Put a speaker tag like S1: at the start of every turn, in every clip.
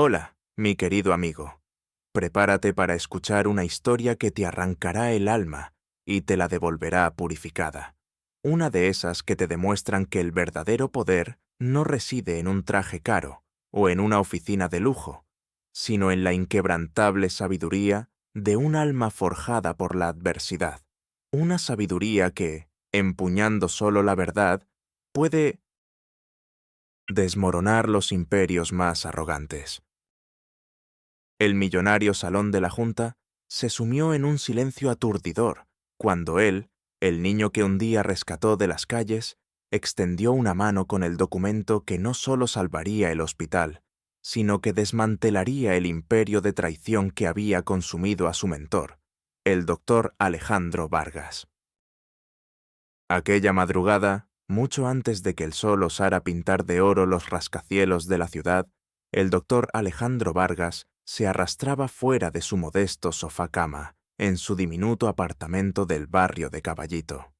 S1: Hola, mi querido amigo. Prepárate para escuchar una historia que te arrancará el alma y te la devolverá purificada. Una de esas que te demuestran que el verdadero poder no reside en un traje caro o en una oficina de lujo, sino en la inquebrantable sabiduría de un alma forjada por la adversidad. Una sabiduría que, empuñando solo la verdad, puede desmoronar los imperios más arrogantes. El millonario salón de la Junta se sumió en un silencio aturdidor cuando él, el niño que un día rescató de las calles, extendió una mano con el documento que no solo salvaría el hospital, sino que desmantelaría el imperio de traición que había consumido a su mentor, el doctor Alejandro Vargas. Aquella madrugada, mucho antes de que el sol osara pintar de oro los rascacielos de la ciudad, el doctor Alejandro Vargas se arrastraba fuera de su modesto sofá-cama, en su diminuto apartamento del barrio de Caballito.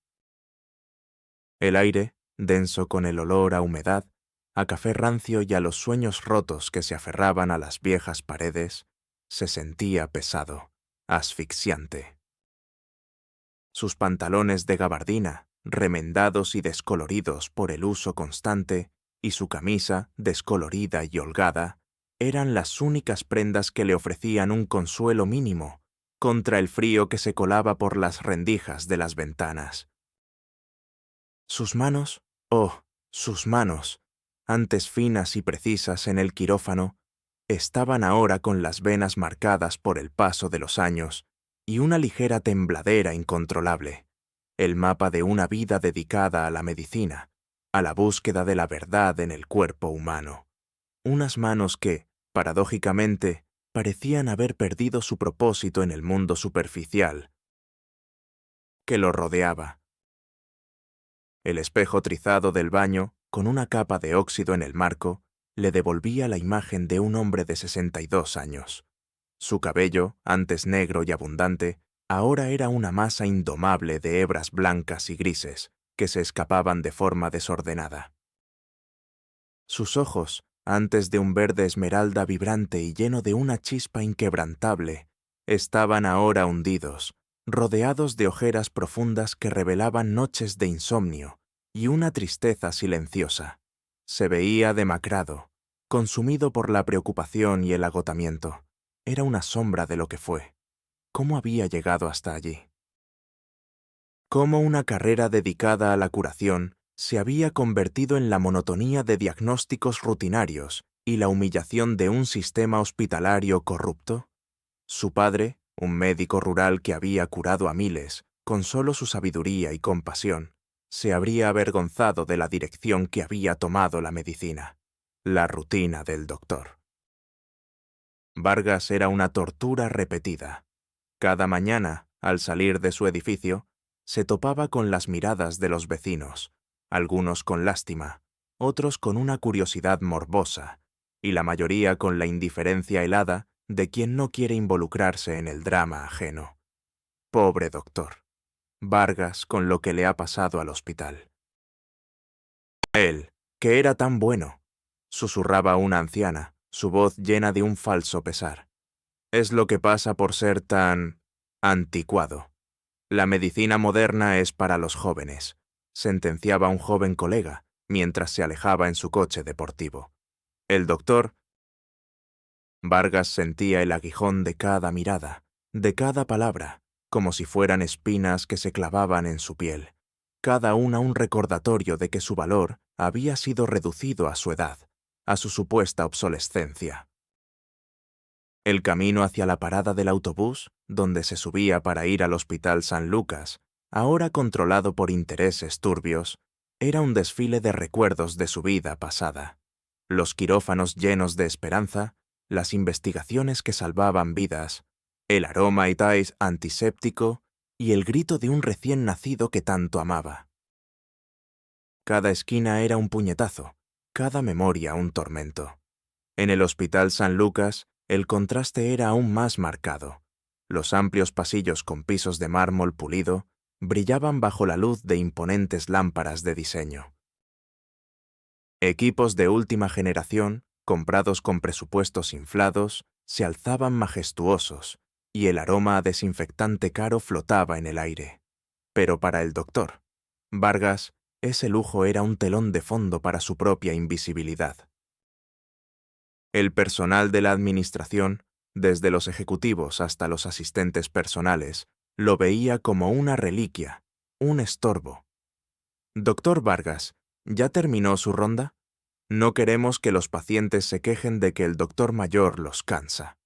S1: El aire, denso con el olor a humedad, a café rancio y a los sueños rotos que se aferraban a las viejas paredes, se sentía pesado, asfixiante. Sus pantalones de gabardina, remendados y descoloridos por el uso constante, y su camisa, descolorida y holgada, eran las únicas prendas que le ofrecían un consuelo mínimo contra el frío que se colaba por las rendijas de las ventanas. Sus manos, oh, sus manos, antes finas y precisas en el quirófano, estaban ahora con las venas marcadas por el paso de los años y una ligera tembladera incontrolable, el mapa de una vida dedicada a la medicina, a la búsqueda de la verdad en el cuerpo humano. Unas manos que, paradójicamente, parecían haber perdido su propósito en el mundo superficial que lo rodeaba. El espejo trizado del baño, con una capa de óxido en el marco, le devolvía la imagen de un hombre de 62 años. Su cabello, antes negro y abundante, ahora era una masa indomable de hebras blancas y grises que se escapaban de forma desordenada. Sus ojos, antes de un verde esmeralda vibrante y lleno de una chispa inquebrantable, estaban ahora hundidos, rodeados de ojeras profundas que revelaban noches de insomnio y una tristeza silenciosa. Se veía demacrado, consumido por la preocupación y el agotamiento. Era una sombra de lo que fue. ¿Cómo había llegado hasta allí? Cómo una carrera dedicada a la curación se había convertido en la monotonía de diagnósticos rutinarios y la humillación de un sistema hospitalario corrupto. Su padre, un médico rural que había curado a miles, con solo su sabiduría y compasión, se habría avergonzado de la dirección que había tomado la medicina, la rutina del doctor. Vargas era una tortura repetida. Cada mañana, al salir de su edificio, se topaba con las miradas de los vecinos, algunos con lástima, otros con una curiosidad morbosa, y la mayoría con la indiferencia helada de quien no quiere involucrarse en el drama ajeno. Pobre doctor. Vargas con lo que le ha pasado al hospital. Él, que era tan bueno, susurraba una anciana, su voz llena de un falso pesar. Es lo que pasa por ser tan anticuado. La medicina moderna es para los jóvenes, sentenciaba un joven colega mientras se alejaba en su coche deportivo. El doctor... Vargas sentía el aguijón de cada mirada, de cada palabra, como si fueran espinas que se clavaban en su piel, cada una un recordatorio de que su valor había sido reducido a su edad, a su supuesta obsolescencia. El camino hacia la parada del autobús, donde se subía para ir al Hospital San Lucas, ahora controlado por intereses turbios, era un desfile de recuerdos de su vida pasada. Los quirófanos llenos de esperanza, las investigaciones que salvaban vidas, el aroma itais antiséptico y el grito de un recién nacido que tanto amaba. Cada esquina era un puñetazo, cada memoria un tormento. En el Hospital San Lucas, el contraste era aún más marcado. Los amplios pasillos con pisos de mármol pulido brillaban bajo la luz de imponentes lámparas de diseño. Equipos de última generación, comprados con presupuestos inflados, se alzaban majestuosos, y el aroma a desinfectante caro flotaba en el aire. Pero para el doctor Vargas, ese lujo era un telón de fondo para su propia invisibilidad. El personal de la administración, desde los ejecutivos hasta los asistentes personales, lo veía como una reliquia, un estorbo. Doctor Vargas, ¿ya terminó su ronda? No queremos que los pacientes se quejen de que el doctor mayor los cansa,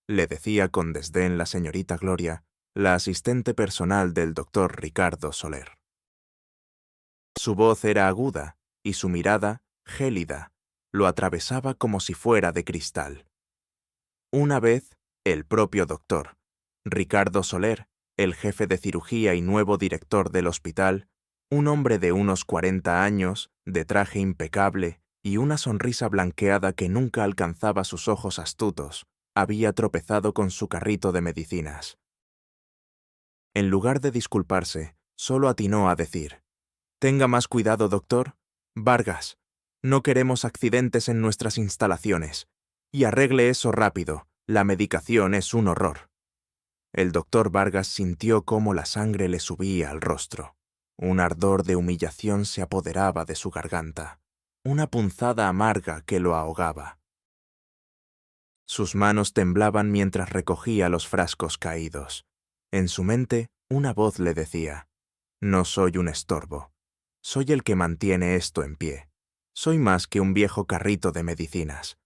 S1: le decía con desdén la señorita Gloria, la asistente personal del doctor Ricardo Soler. Su voz era aguda y su mirada, gélida, lo atravesaba como si fuera de cristal. Una vez, el propio doctor, Ricardo Soler, el jefe de cirugía y nuevo director del hospital, un hombre de unos 40 años, de traje impecable y una sonrisa blanqueada que nunca alcanzaba sus ojos astutos, había tropezado con su carrito de medicinas. En lugar de disculparse, solo atinó a decir: «Tenga más cuidado, doctor. Vargas, no queremos accidentes en nuestras instalaciones. Y arregle eso rápido, la medicación es un horror». El doctor Vargas sintió cómo la sangre le subía al rostro. Un ardor de humillación se apoderaba de su garganta, una punzada amarga que lo ahogaba. Sus manos temblaban mientras recogía los frascos caídos. En su mente, una voz le decía: «No soy un estorbo. Soy el que mantiene esto en pie. Soy más que un viejo carrito de medicinas».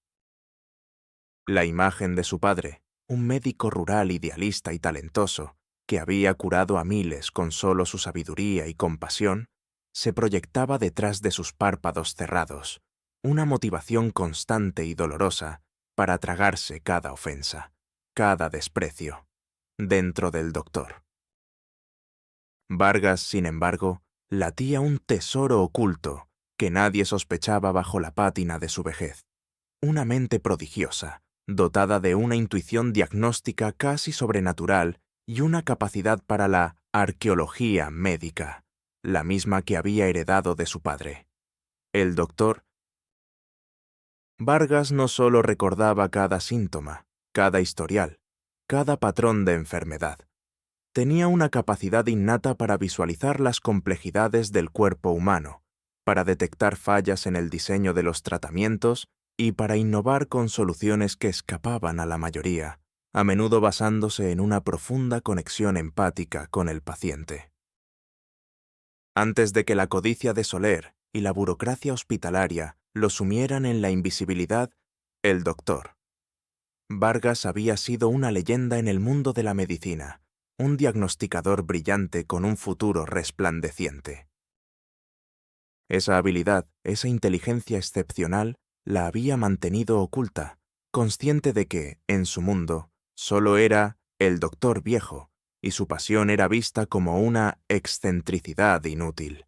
S1: La imagen de su padre, un médico rural idealista y talentoso, que había curado a miles con solo su sabiduría y compasión, se proyectaba detrás de sus párpados cerrados, una motivación constante y dolorosa para tragarse cada ofensa, cada desprecio, dentro del doctor. Vargas, sin embargo, latía un tesoro oculto que nadie sospechaba bajo la pátina de su vejez, una mente prodigiosa, dotada de una intuición diagnóstica casi sobrenatural y una capacidad para la arqueología médica, la misma que había heredado de su padre. El doctor Vargas no solo recordaba cada síntoma, cada historial, cada patrón de enfermedad. Tenía una capacidad innata para visualizar las complejidades del cuerpo humano, para detectar fallas en el diseño de los tratamientos y para innovar con soluciones que escapaban a la mayoría, a menudo basándose en una profunda conexión empática con el paciente. Antes de que la codicia de Soler y la burocracia hospitalaria lo sumieran en la invisibilidad, el doctor Vargas había sido una leyenda en el mundo de la medicina, un diagnosticador brillante con un futuro resplandeciente. Esa habilidad, esa inteligencia excepcional, la había mantenido oculta, consciente de que, en su mundo, solo era el doctor viejo, y su pasión era vista como una excentricidad inútil.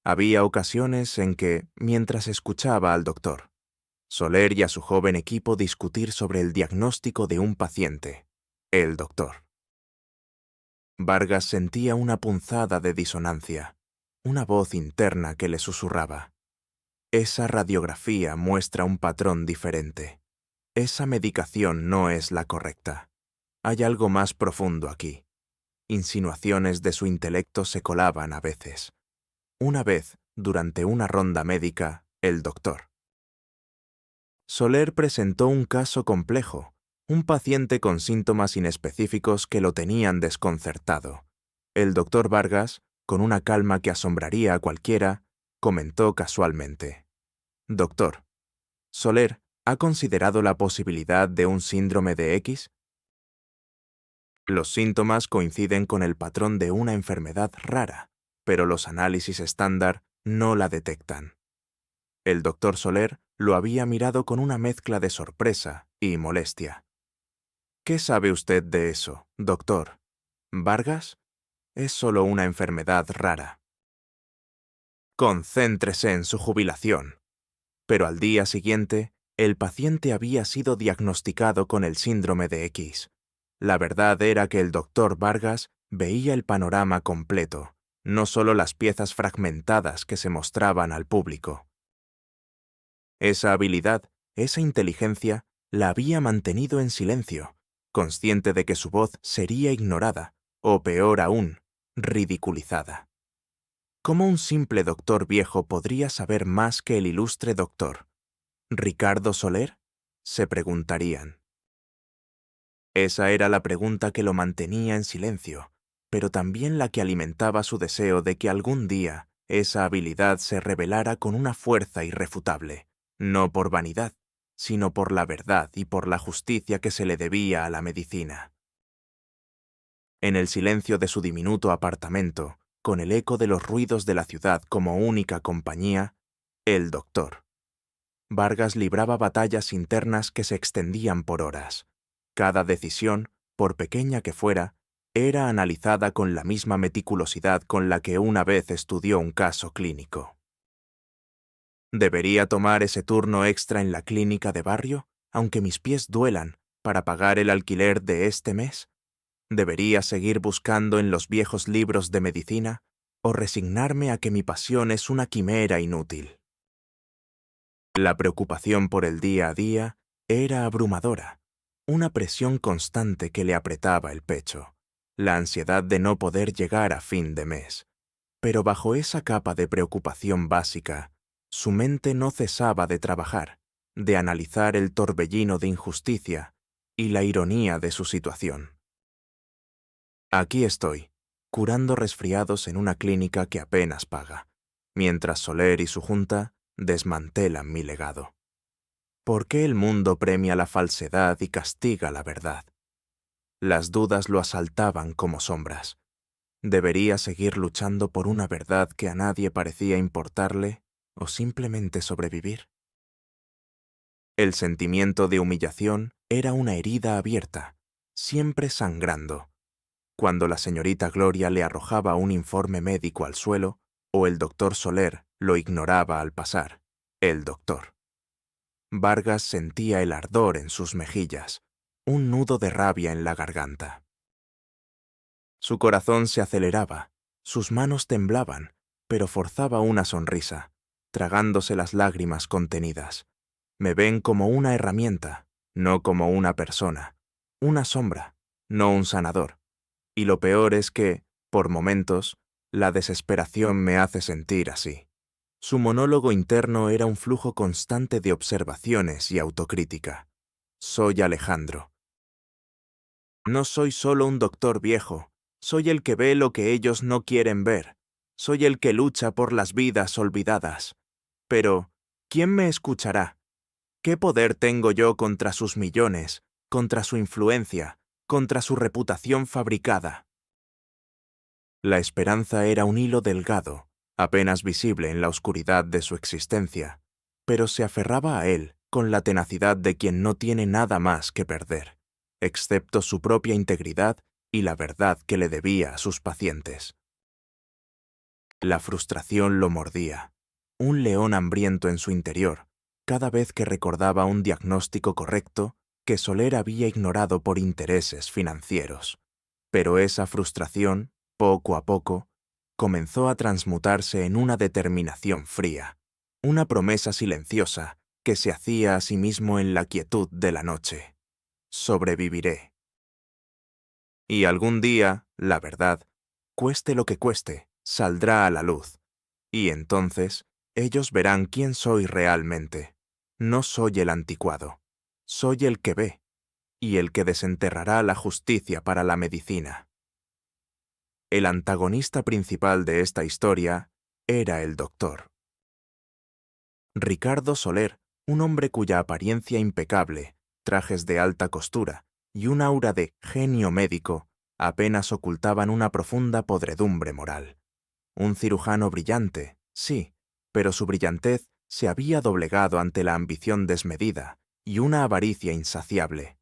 S1: Había ocasiones en que, mientras escuchaba al doctor Soler y a su joven equipo discutir sobre el diagnóstico de un paciente, el doctor Vargas sentía una punzada de disonancia, una voz interna que le susurraba: «Esa radiografía muestra un patrón diferente. Esa medicación no es la correcta. Hay algo más profundo aquí». Insinuaciones de su intelecto se colaban a veces. Una vez, durante una ronda médica, el doctor Soler presentó un caso complejo, un paciente con síntomas inespecíficos que lo tenían desconcertado. El doctor Vargas, con una calma que asombraría a cualquiera, comentó casualmente: «Doctor, ¿Soler ha considerado la posibilidad de un síndrome de X? Los síntomas coinciden con el patrón de una enfermedad rara, pero los análisis estándar no la detectan». El doctor Soler lo había mirado con una mezcla de sorpresa y molestia. «¿Qué sabe usted de eso, doctor? ¿Vargas? Es solo una enfermedad rara». Concéntrese en su jubilación. Pero al día siguiente, el paciente había sido diagnosticado con el síndrome de X. La verdad era que el doctor Vargas veía el panorama completo, no solo las piezas fragmentadas que se mostraban al público. Esa habilidad, esa inteligencia la había mantenido en silencio, consciente de que su voz sería ignorada, o peor aún, ridiculizada. ¿Cómo un simple doctor viejo podría saber más que el ilustre doctor? ¿Ricardo Soler?, se preguntarían. Esa era la pregunta que lo mantenía en silencio, pero también la que alimentaba su deseo de que algún día esa habilidad se revelara con una fuerza irrefutable, no por vanidad, sino por la verdad y por la justicia que se le debía a la medicina. En el silencio de su diminuto apartamento, con el eco de los ruidos de la ciudad como única compañía, el doctor. Vargas libraba batallas internas que se extendían por horas. Cada decisión, por pequeña que fuera, era analizada con la misma meticulosidad con la que una vez estudió un caso clínico. ¿Debería tomar ese turno extra en la clínica de barrio, aunque mis pies duelan, para pagar el alquiler de este mes? ¿Debería seguir buscando en los viejos libros de medicina o resignarme a que mi pasión es una quimera inútil? La preocupación por el día a día era abrumadora, una presión constante que le apretaba el pecho, la ansiedad de no poder llegar a fin de mes. Pero bajo esa capa de preocupación básica, su mente no cesaba de trabajar, de analizar el torbellino de injusticia y la ironía de su situación. Aquí estoy, curando resfriados en una clínica que apenas paga, mientras Soler y su junta desmantelan mi legado. ¿Por qué el mundo premia la falsedad y castiga la verdad? Las dudas lo asaltaban como sombras. ¿Debería seguir luchando por una verdad que a nadie parecía importarle o simplemente sobrevivir? El sentimiento de humillación era una herida abierta, siempre sangrando. Cuando la señorita Gloria le arrojaba un informe médico al suelo o el doctor Soler lo ignoraba al pasar, el doctor. Vargas sentía el ardor en sus mejillas, un nudo de rabia en la garganta. Su corazón se aceleraba, sus manos temblaban, pero forzaba una sonrisa, tragándose las lágrimas contenidas. Me ven como una herramienta, no como una persona, una sombra, no un sanador. Y lo peor es que, por momentos, la desesperación me hace sentir así. Su monólogo interno era un flujo constante de observaciones y autocrítica. Soy Alejandro. No soy solo un doctor viejo, soy el que ve lo que ellos no quieren ver, soy el que lucha por las vidas olvidadas. Pero, ¿quién me escuchará? ¿Qué poder tengo yo contra sus millones, contra su influencia, contra su reputación fabricada? La esperanza era un hilo delgado, apenas visible en la oscuridad de su existencia, pero se aferraba a él con la tenacidad de quien no tiene nada más que perder, excepto su propia integridad y la verdad que le debía a sus pacientes. La frustración lo mordía, un león hambriento en su interior, cada vez que recordaba un diagnóstico correcto que Soler había ignorado por intereses financieros. Pero esa frustración, poco a poco, comenzó a transmutarse en una determinación fría, una promesa silenciosa que se hacía a sí mismo en la quietud de la noche. Sobreviviré. Y algún día, la verdad, cueste lo que cueste, saldrá a la luz. Y entonces, ellos verán quién soy realmente. No soy el anticuado, soy el que ve, y el que desenterrará la justicia para la medicina. El antagonista principal de esta historia era el doctor. Ricardo Soler, un hombre cuya apariencia impecable, trajes de alta costura y un aura de genio médico apenas ocultaban una profunda podredumbre moral. Un cirujano brillante, sí, pero su brillantez se había doblegado ante la ambición desmedida y una avaricia insaciable.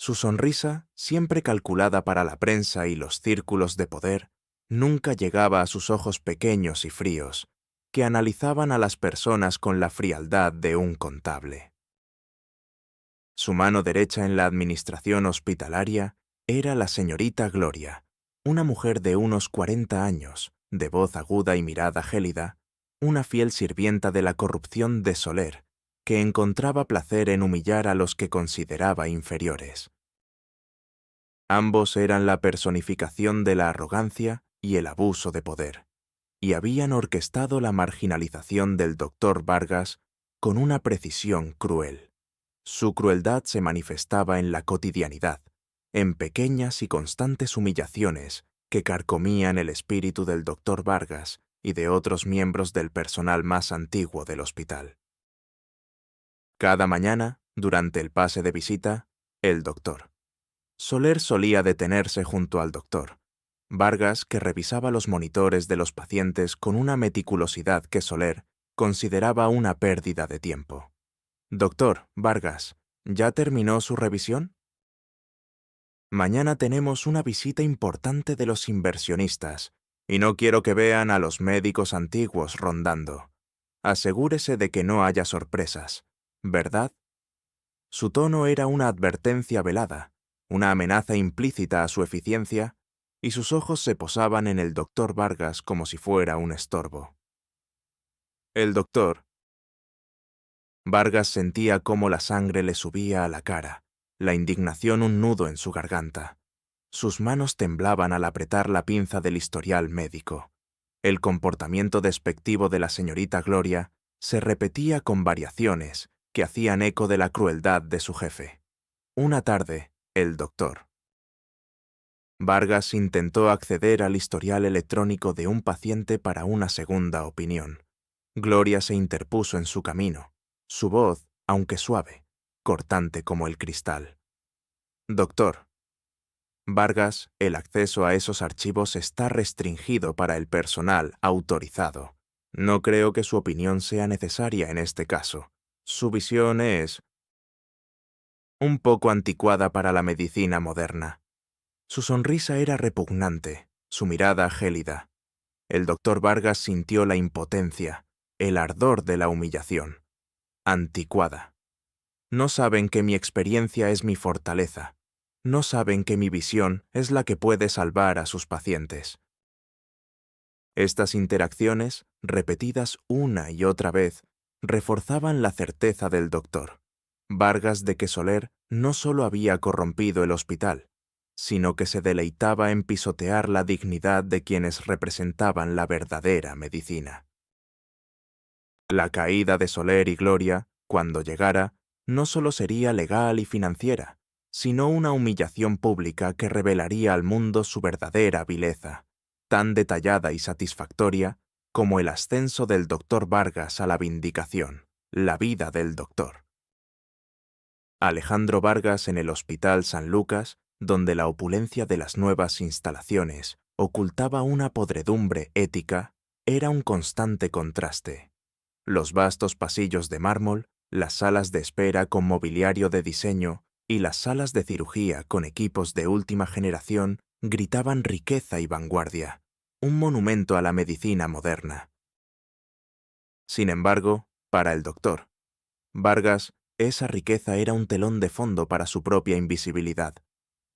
S1: Su sonrisa, siempre calculada para la prensa y los círculos de poder, nunca llegaba a sus ojos pequeños y fríos, que analizaban a las personas con la frialdad de un contable. Su mano derecha en la administración hospitalaria era la señorita Gloria, una mujer de unos 40 años, de voz aguda y mirada gélida, una fiel sirvienta de la corrupción de Soler, que encontraba placer en humillar a los que consideraba inferiores. Ambos eran la personificación de la arrogancia y el abuso de poder, y habían orquestado la marginalización del doctor Vargas con una precisión cruel. Su crueldad se manifestaba en la cotidianidad, en pequeñas y constantes humillaciones que carcomían el espíritu del doctor Vargas y de otros miembros del personal más antiguo del hospital. Cada mañana, durante el pase de visita, el doctor. Soler solía detenerse junto al doctor. Vargas, que revisaba los monitores de los pacientes con una meticulosidad que Soler consideraba una pérdida de tiempo. «Doctor, Vargas, ¿ya terminó su revisión?» «Mañana tenemos una visita importante de los inversionistas, y no quiero que vean a los médicos antiguos rondando. Asegúrese de que no haya sorpresas, ¿verdad?» Su tono era una advertencia velada, una amenaza implícita a su eficiencia, y sus ojos se posaban en el doctor Vargas como si fuera un estorbo. El doctor. Vargas sentía cómo la sangre le subía a la cara, la indignación un nudo en su garganta. Sus manos temblaban al apretar la pinza del historial médico. El comportamiento despectivo de la señorita Gloria se repetía con variaciones que hacían eco de la crueldad de su jefe. Una tarde, el doctor. Vargas intentó acceder al historial electrónico de un paciente para una segunda opinión. Gloria se interpuso en su camino, su voz, aunque suave, cortante como el cristal. «Doctor». «Vargas, el acceso a esos archivos está restringido para el personal autorizado. No creo que su opinión sea necesaria en este caso. Su visión es un poco anticuada para la medicina moderna». Su sonrisa era repugnante, su mirada gélida. El doctor Vargas sintió la impotencia, el ardor de la humillación. Anticuada. No saben que mi experiencia es mi fortaleza. No saben que mi visión es la que puede salvar a sus pacientes. Estas interacciones, repetidas una y otra vez, reforzaban la certeza del doctor Vargas de que Soler no solo había corrompido el hospital, sino que se deleitaba en pisotear la dignidad de quienes representaban la verdadera medicina. La caída de Soler y Gloria, cuando llegara, no solo sería legal y financiera, sino una humillación pública que revelaría al mundo su verdadera vileza, tan detallada y satisfactoria como el ascenso del doctor Vargas a la vindicación, la vida del doctor. Alejandro Vargas en el Hospital San Lucas, donde la opulencia de las nuevas instalaciones ocultaba una podredumbre ética, era un constante contraste. Los vastos pasillos de mármol, las salas de espera con mobiliario de diseño y las salas de cirugía con equipos de última generación gritaban riqueza y vanguardia, un monumento a la medicina moderna. Sin embargo, para el doctor Vargas, esa riqueza era un telón de fondo para su propia invisibilidad.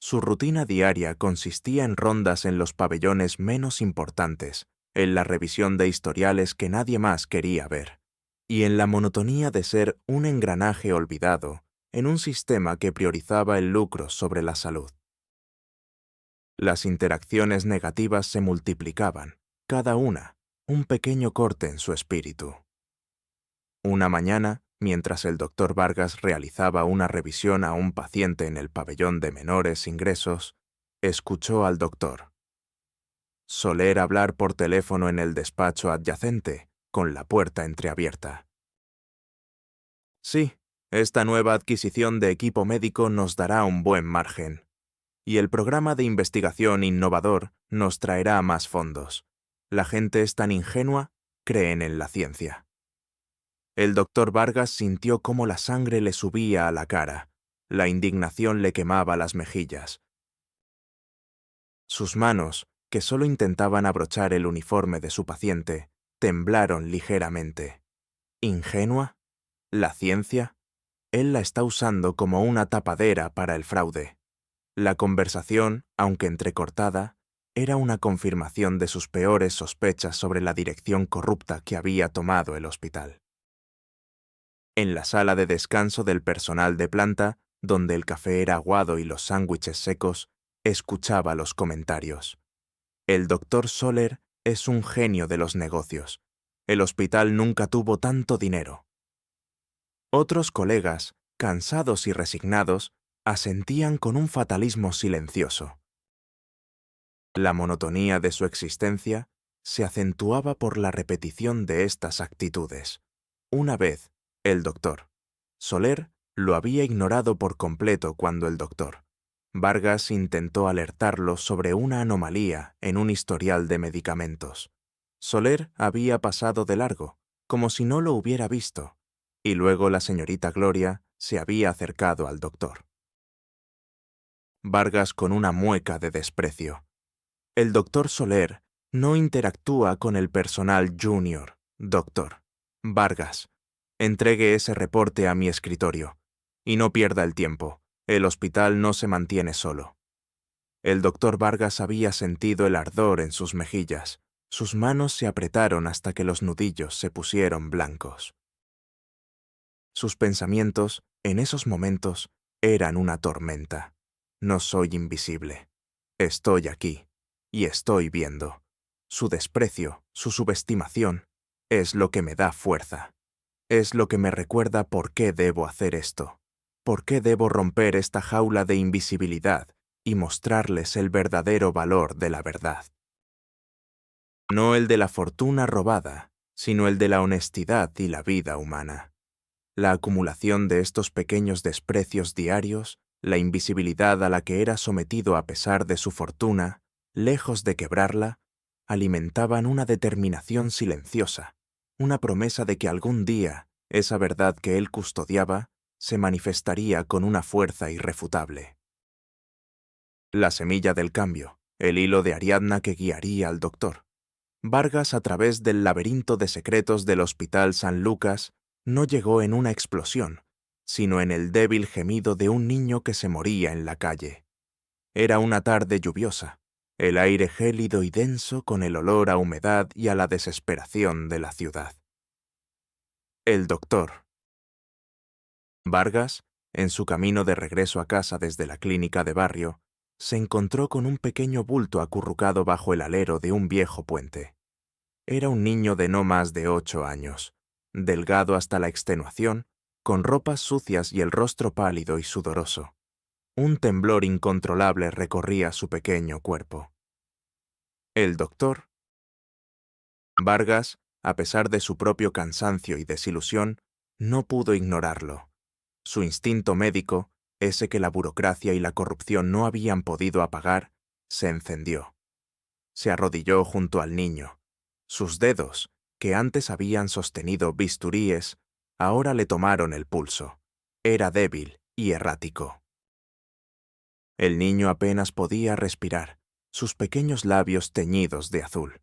S1: Su rutina diaria consistía en rondas en los pabellones menos importantes, en la revisión de historiales que nadie más quería ver, y en la monotonía de ser un engranaje olvidado en un sistema que priorizaba el lucro sobre la salud. Las interacciones negativas se multiplicaban, cada una, un pequeño corte en su espíritu. Una mañana, mientras el doctor Vargas realizaba una revisión a un paciente en el pabellón de menores ingresos, escuchó al doctor Soler hablar por teléfono en el despacho adyacente, con la puerta entreabierta. «Sí, esta nueva adquisición de equipo médico nos dará un buen margen. Y el programa de investigación innovador nos traerá más fondos. La gente es tan ingenua, creen en la ciencia». El doctor Vargas sintió cómo la sangre le subía a la cara, la indignación le quemaba las mejillas. Sus manos, que solo intentaban abrochar el uniforme de su paciente, temblaron ligeramente. ¿Ingenua? ¿La ciencia? Él la está usando como una tapadera para el fraude. La conversación, aunque entrecortada, era una confirmación de sus peores sospechas sobre la dirección corrupta que había tomado el hospital. En la sala de descanso del personal de planta, donde el café era aguado y los sándwiches secos, escuchaba los comentarios. El doctor Soler es un genio de los negocios. El hospital nunca tuvo tanto dinero. Otros colegas, cansados y resignados, asentían con un fatalismo silencioso. La monotonía de su existencia se acentuaba por la repetición de estas actitudes. Una vez, el doctor Soler lo había ignorado por completo cuando el doctor Vargas intentó alertarlo sobre una anomalía en un historial de medicamentos. Soler había pasado de largo, como si no lo hubiera visto, y luego la señorita Gloria se había acercado al doctor Vargas con una mueca de desprecio. El doctor Soler no interactúa con el personal junior, doctor Vargas. Entregue ese reporte a mi escritorio. Y no pierda el tiempo. El hospital no se mantiene solo. El doctor Vargas había sentido el ardor en sus mejillas. Sus manos se apretaron hasta que los nudillos se pusieron blancos. Sus pensamientos, en esos momentos, eran una tormenta. No soy invisible. Estoy aquí. Y estoy viendo. Su desprecio, su subestimación, es lo que me da fuerza. Es lo que me recuerda por qué debo hacer esto. Por qué debo romper esta jaula de invisibilidad y mostrarles el verdadero valor de la verdad. No el de la fortuna robada, sino el de la honestidad y la vida humana. La acumulación de estos pequeños desprecios diarios, la invisibilidad a la que era sometido a pesar de su fortuna, lejos de quebrarla, alimentaban una determinación silenciosa, una promesa de que algún día esa verdad que él custodiaba se manifestaría con una fuerza irrefutable. La semilla del cambio, el hilo de Ariadna que guiaría al doctor Vargas a través del laberinto de secretos del Hospital San Lucas, no llegó en una explosión, sino en el débil gemido de un niño que se moría en la calle. Era una tarde lluviosa, el aire gélido y denso con el olor a humedad y a la desesperación de la ciudad. El doctor Vargas, en su camino de regreso a casa desde la clínica de barrio, se encontró con un pequeño bulto acurrucado bajo el alero de un viejo puente. Era un niño de no más de 8 años, delgado hasta la extenuación, con ropas sucias y el rostro pálido y sudoroso. Un temblor incontrolable recorría su pequeño cuerpo. El doctor Vargas, a pesar de su propio cansancio y desilusión, no pudo ignorarlo. Su instinto médico, ese que la burocracia y la corrupción no habían podido apagar, se encendió. Se arrodilló junto al niño. Sus dedos, que antes habían sostenido bisturíes, ahora le tomaron el pulso. Era débil y errático. El niño apenas podía respirar, sus pequeños labios teñidos de azul.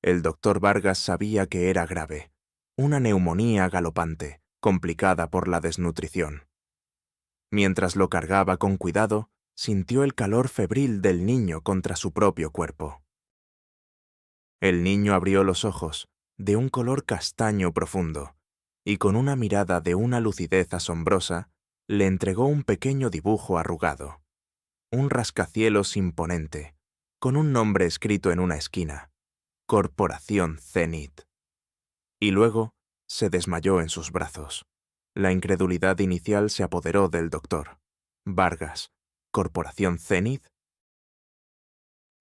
S1: El doctor Vargas sabía que era grave, una neumonía galopante, complicada por la desnutrición. Mientras lo cargaba con cuidado, sintió el calor febril del niño contra su propio cuerpo. El niño abrió los ojos, de un color castaño profundo, y con una mirada de una lucidez asombrosa, le entregó un pequeño dibujo arrugado. Un rascacielos imponente, con un nombre escrito en una esquina. Corporación Zenith. Y luego se desmayó en sus brazos. La incredulidad inicial se apoderó del doctor. Vargas, ¿Corporación Zenith?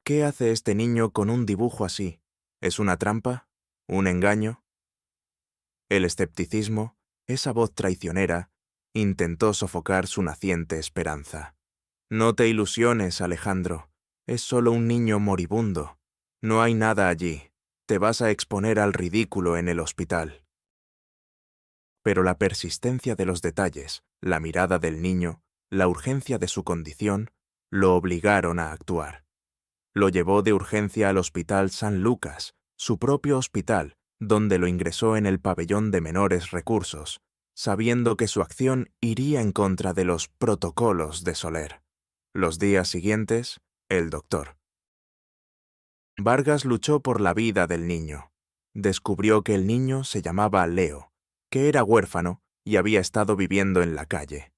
S1: ¿Qué hace este niño con un dibujo así? ¿Es una trampa? ¿Un engaño? El escepticismo, esa voz traicionera, intentó sofocar su naciente esperanza. No te ilusiones, Alejandro. Es solo un niño moribundo. No hay nada allí. Te vas a exponer al ridículo en el hospital. Pero la persistencia de los detalles, la mirada del niño, la urgencia de su condición, lo obligaron a actuar. Lo llevó de urgencia al Hospital San Lucas, su propio hospital, donde lo ingresó en el pabellón de menores recursos, sabiendo que su acción iría en contra de los protocolos de Soler. Los días siguientes, el doctor Vargas luchó por la vida del niño. Descubrió que el niño se llamaba Leo, que era huérfano y había estado viviendo en la calle.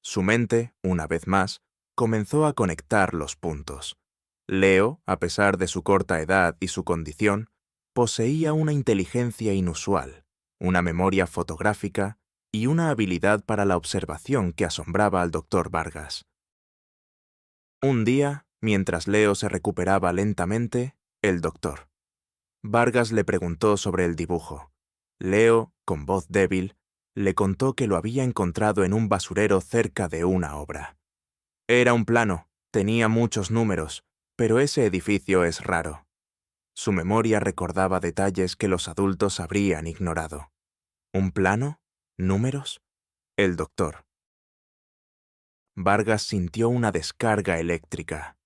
S1: Su mente, una vez más, comenzó a conectar los puntos. Leo, a pesar de su corta edad y su condición, poseía una inteligencia inusual, una memoria fotográfica y una habilidad para la observación que asombraba al doctor Vargas. Un día, mientras Leo se recuperaba lentamente, el doctor Vargas le preguntó sobre el dibujo. Leo, con voz débil, le contó que lo había encontrado en un basurero cerca de una obra. Era un plano, tenía muchos números, pero ese edificio es raro. Su memoria recordaba detalles que los adultos habrían ignorado. ¿Un plano? ¿Números? El doctor Vargas sintió una descarga eléctrica.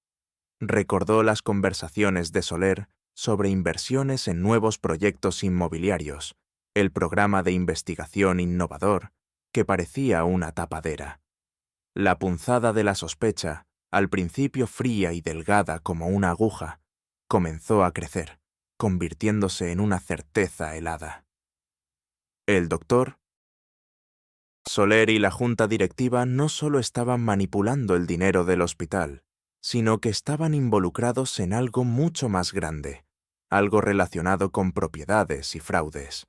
S1: Recordó las conversaciones de Soler sobre inversiones en nuevos proyectos inmobiliarios, el programa de investigación innovador, que parecía una tapadera. La punzada de la sospecha, al principio fría y delgada como una aguja, comenzó a crecer, convirtiéndose en una certeza helada. El doctor Soler y la junta directiva no solo estaban manipulando el dinero del hospital, sino que estaban involucrados en algo mucho más grande, algo relacionado con propiedades y fraudes.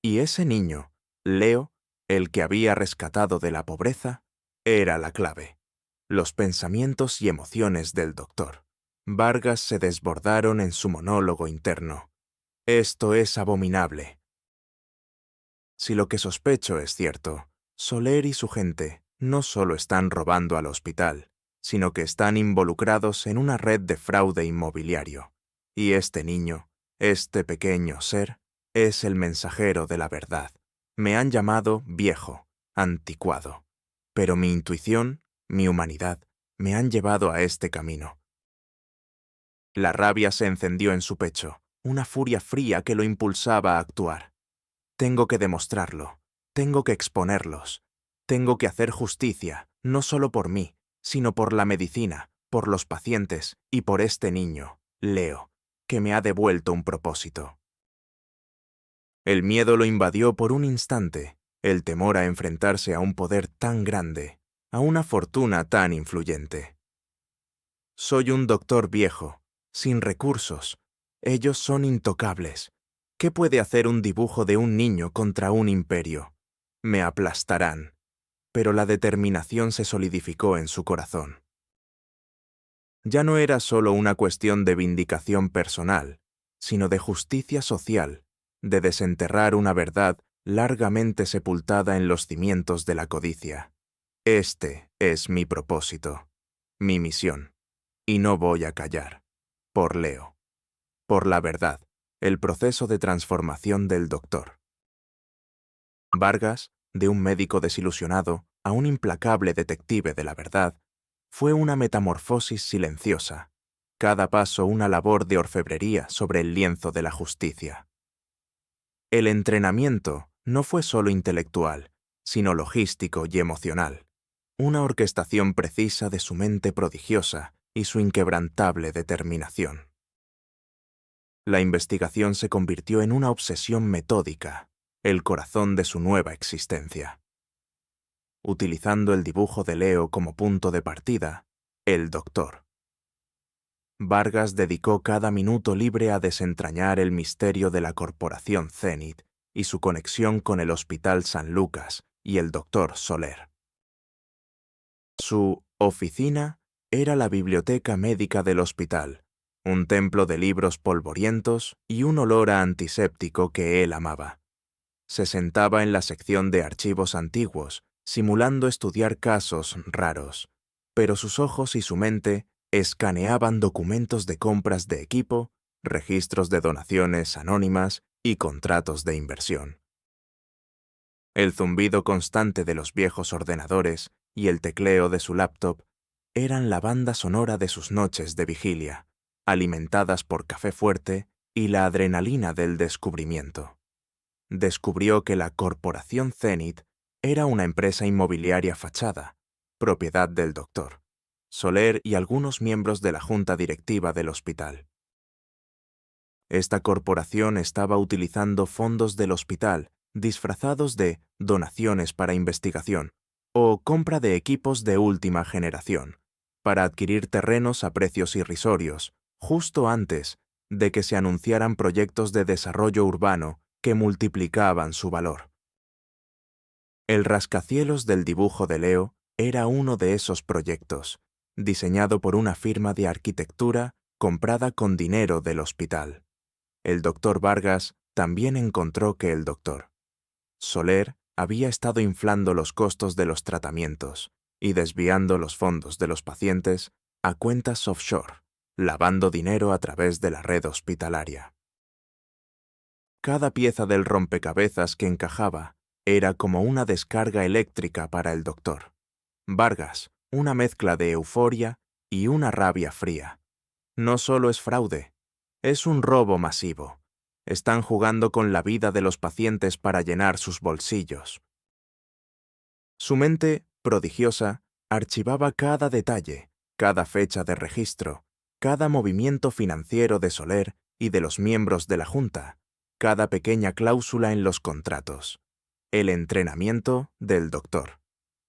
S1: Y ese niño, Leo, el que había rescatado de la pobreza, era la clave. Los pensamientos y emociones del doctor Vargas se desbordaron en su monólogo interno. Esto es abominable. Si lo que sospecho es cierto, Soler y su gente no solo están robando al hospital, sino que están involucrados en una red de fraude inmobiliario. Y este niño, este pequeño ser, es el mensajero de la verdad. Me han llamado viejo, anticuado. Pero mi intuición, mi humanidad, me han llevado a este camino. La rabia se encendió en su pecho, una furia fría que lo impulsaba a actuar. Tengo que demostrarlo. Tengo que exponerlos. Tengo que hacer justicia, no solo por mí, sino por la medicina, por los pacientes y por este niño, Leo, que me ha devuelto un propósito. El miedo lo invadió por un instante, el temor a enfrentarse a un poder tan grande, a una fortuna tan influyente. Soy un doctor viejo, sin recursos. Ellos son intocables. ¿Qué puede hacer un dibujo de un niño contra un imperio? Me aplastarán. Pero la determinación se solidificó en su corazón. Ya no era solo una cuestión de vindicación personal, sino de justicia social, de desenterrar una verdad largamente sepultada en los cimientos de la codicia. Este es mi propósito, mi misión, y no voy a callar. Por Leo. Por la verdad, el proceso de transformación del doctor Vargas, de un médico desilusionado a un implacable detective de la verdad, fue una metamorfosis silenciosa, cada paso una labor de orfebrería sobre el lienzo de la justicia. El entrenamiento no fue solo intelectual, sino logístico y emocional, una orquestación precisa de su mente prodigiosa y su inquebrantable determinación. La investigación se convirtió en una obsesión metódica, el corazón de su nueva existencia. Utilizando el dibujo de Leo como punto de partida, el doctor Vargas dedicó cada minuto libre a desentrañar el misterio de la Corporación Zenit y su conexión con el Hospital San Lucas y el doctor Soler. Su oficina era la biblioteca médica del hospital, un templo de libros polvorientos y un olor a antiséptico que él amaba. Se sentaba en la sección de archivos antiguos, simulando estudiar casos raros, pero sus ojos y su mente escaneaban documentos de compras de equipo, registros de donaciones anónimas y contratos de inversión. El zumbido constante de los viejos ordenadores y el tecleo de su laptop eran la banda sonora de sus noches de vigilia, alimentadas por café fuerte y la adrenalina del descubrimiento. Descubrió que la Corporación Zenit era una empresa inmobiliaria fachada, propiedad del doctor Soler y algunos miembros de la junta directiva del hospital. Esta corporación estaba utilizando fondos del hospital disfrazados de donaciones para investigación o compra de equipos de última generación, para adquirir terrenos a precios irrisorios, justo antes de que se anunciaran proyectos de desarrollo urbano que multiplicaban su valor. El rascacielos del dibujo de Leo era uno de esos proyectos, diseñado por una firma de arquitectura comprada con dinero del hospital. El doctor Vargas también encontró que el doctor Soler había estado inflando los costos de los tratamientos y desviando los fondos de los pacientes a cuentas offshore, lavando dinero a través de la red hospitalaria. Cada pieza del rompecabezas que encajaba era como una descarga eléctrica para el doctor Vargas, una mezcla de euforia y una rabia fría. No solo es fraude, es un robo masivo. Están jugando con la vida de los pacientes para llenar sus bolsillos. Su mente, prodigiosa, archivaba cada detalle, cada fecha de registro, cada movimiento financiero de Soler y de los miembros de la Junta, cada pequeña cláusula en los contratos. El entrenamiento del doctor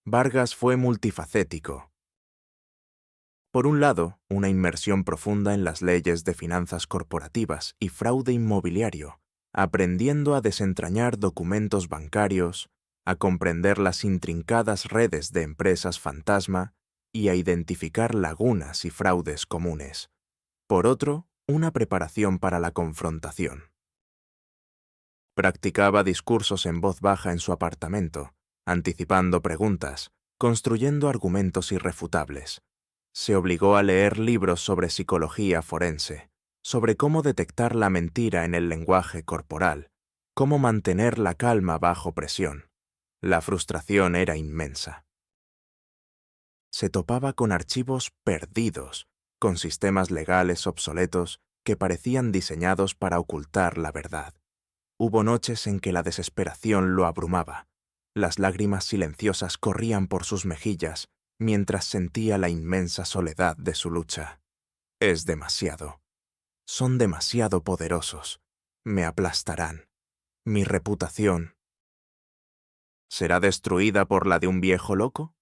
S1: Vargas fue multifacético. Por un lado, una inmersión profunda en las leyes de finanzas corporativas y fraude inmobiliario, aprendiendo a desentrañar documentos bancarios, a comprender las intrincadas redes de empresas fantasma y a identificar lagunas y fraudes comunes. Por otro, una preparación para la confrontación. Practicaba discursos en voz baja en su apartamento, anticipando preguntas, construyendo argumentos irrefutables. Se obligó a leer libros sobre psicología forense, sobre cómo detectar la mentira en el lenguaje corporal, cómo mantener la calma bajo presión. La frustración era inmensa. Se topaba con archivos perdidos, con sistemas legales obsoletos que parecían diseñados para ocultar la verdad. Hubo noches en que la desesperación lo abrumaba. Las lágrimas silenciosas corrían por sus mejillas mientras sentía la inmensa soledad de su lucha. Es demasiado. Son demasiado poderosos. Me aplastarán. Mi reputación ¿será destruida por la de un viejo loco?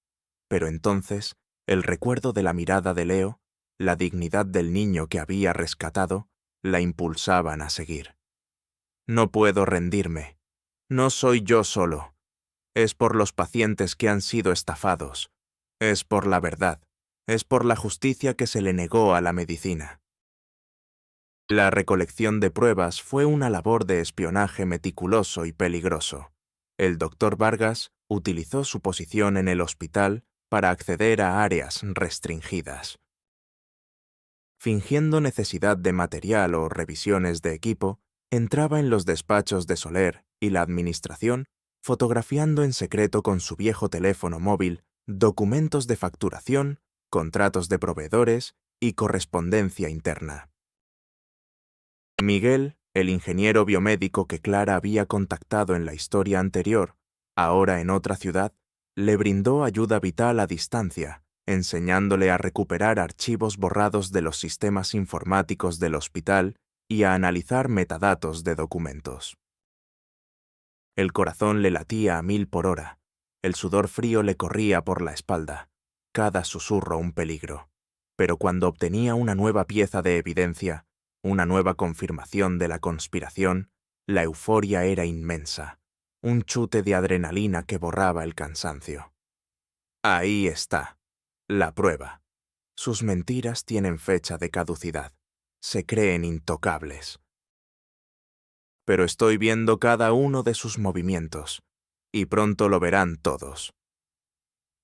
S1: Pero entonces, el recuerdo de la mirada de Leo, la dignidad del niño que había rescatado, la impulsaban a seguir. No puedo rendirme. No soy yo solo. Es por los pacientes que han sido estafados. Es por la verdad. Es por la justicia que se le negó a la medicina. La recolección de pruebas fue una labor de espionaje meticuloso y peligroso. El doctor Vargas utilizó su posición en el hospital para acceder a áreas restringidas. Fingiendo necesidad de material o revisiones de equipo, entraba en los despachos de Soler y la administración, fotografiando en secreto con su viejo teléfono móvil documentos de facturación, contratos de proveedores y correspondencia interna. Miguel, el ingeniero biomédico que Clara había contactado en la historia anterior, ahora en otra ciudad, le brindó ayuda vital a distancia, enseñándole a recuperar archivos borrados de los sistemas informáticos del hospital y a analizar metadatos de documentos. El corazón le latía a 1000 por hora, el sudor frío le corría por la espalda, cada susurro un peligro. Pero cuando obtenía una nueva pieza de evidencia, una nueva confirmación de la conspiración, la euforia era inmensa, un chute de adrenalina que borraba el cansancio. Ahí está, la prueba. Sus mentiras tienen fecha de caducidad. Se creen intocables. Pero estoy viendo cada uno de sus movimientos, y pronto lo verán todos.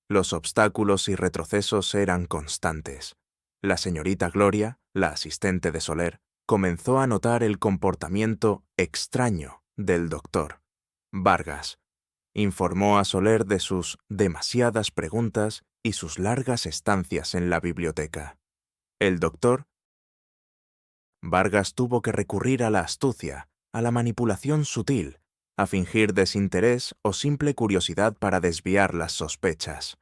S1: Los obstáculos y retrocesos eran constantes. La señorita Gloria, la asistente de Soler, comenzó a notar el comportamiento extraño del doctor Vargas. Informó a Soler de sus demasiadas preguntas y sus largas estancias en la biblioteca. El doctor Vargas tuvo que recurrir a la astucia, a la manipulación sutil, a fingir desinterés o simple curiosidad para desviar las sospechas.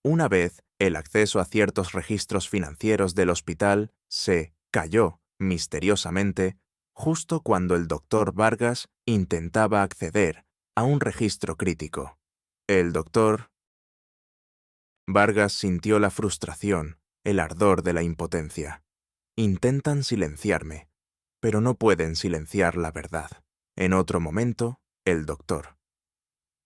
S1: Una vez, el acceso a ciertos registros financieros del hospital se cayó misteriosamente justo cuando el doctor Vargas intentaba acceder a un registro crítico. El doctor Vargas sintió la frustración, el ardor de la impotencia. Intentan silenciarme, pero no pueden silenciar la verdad. En otro momento, el doctor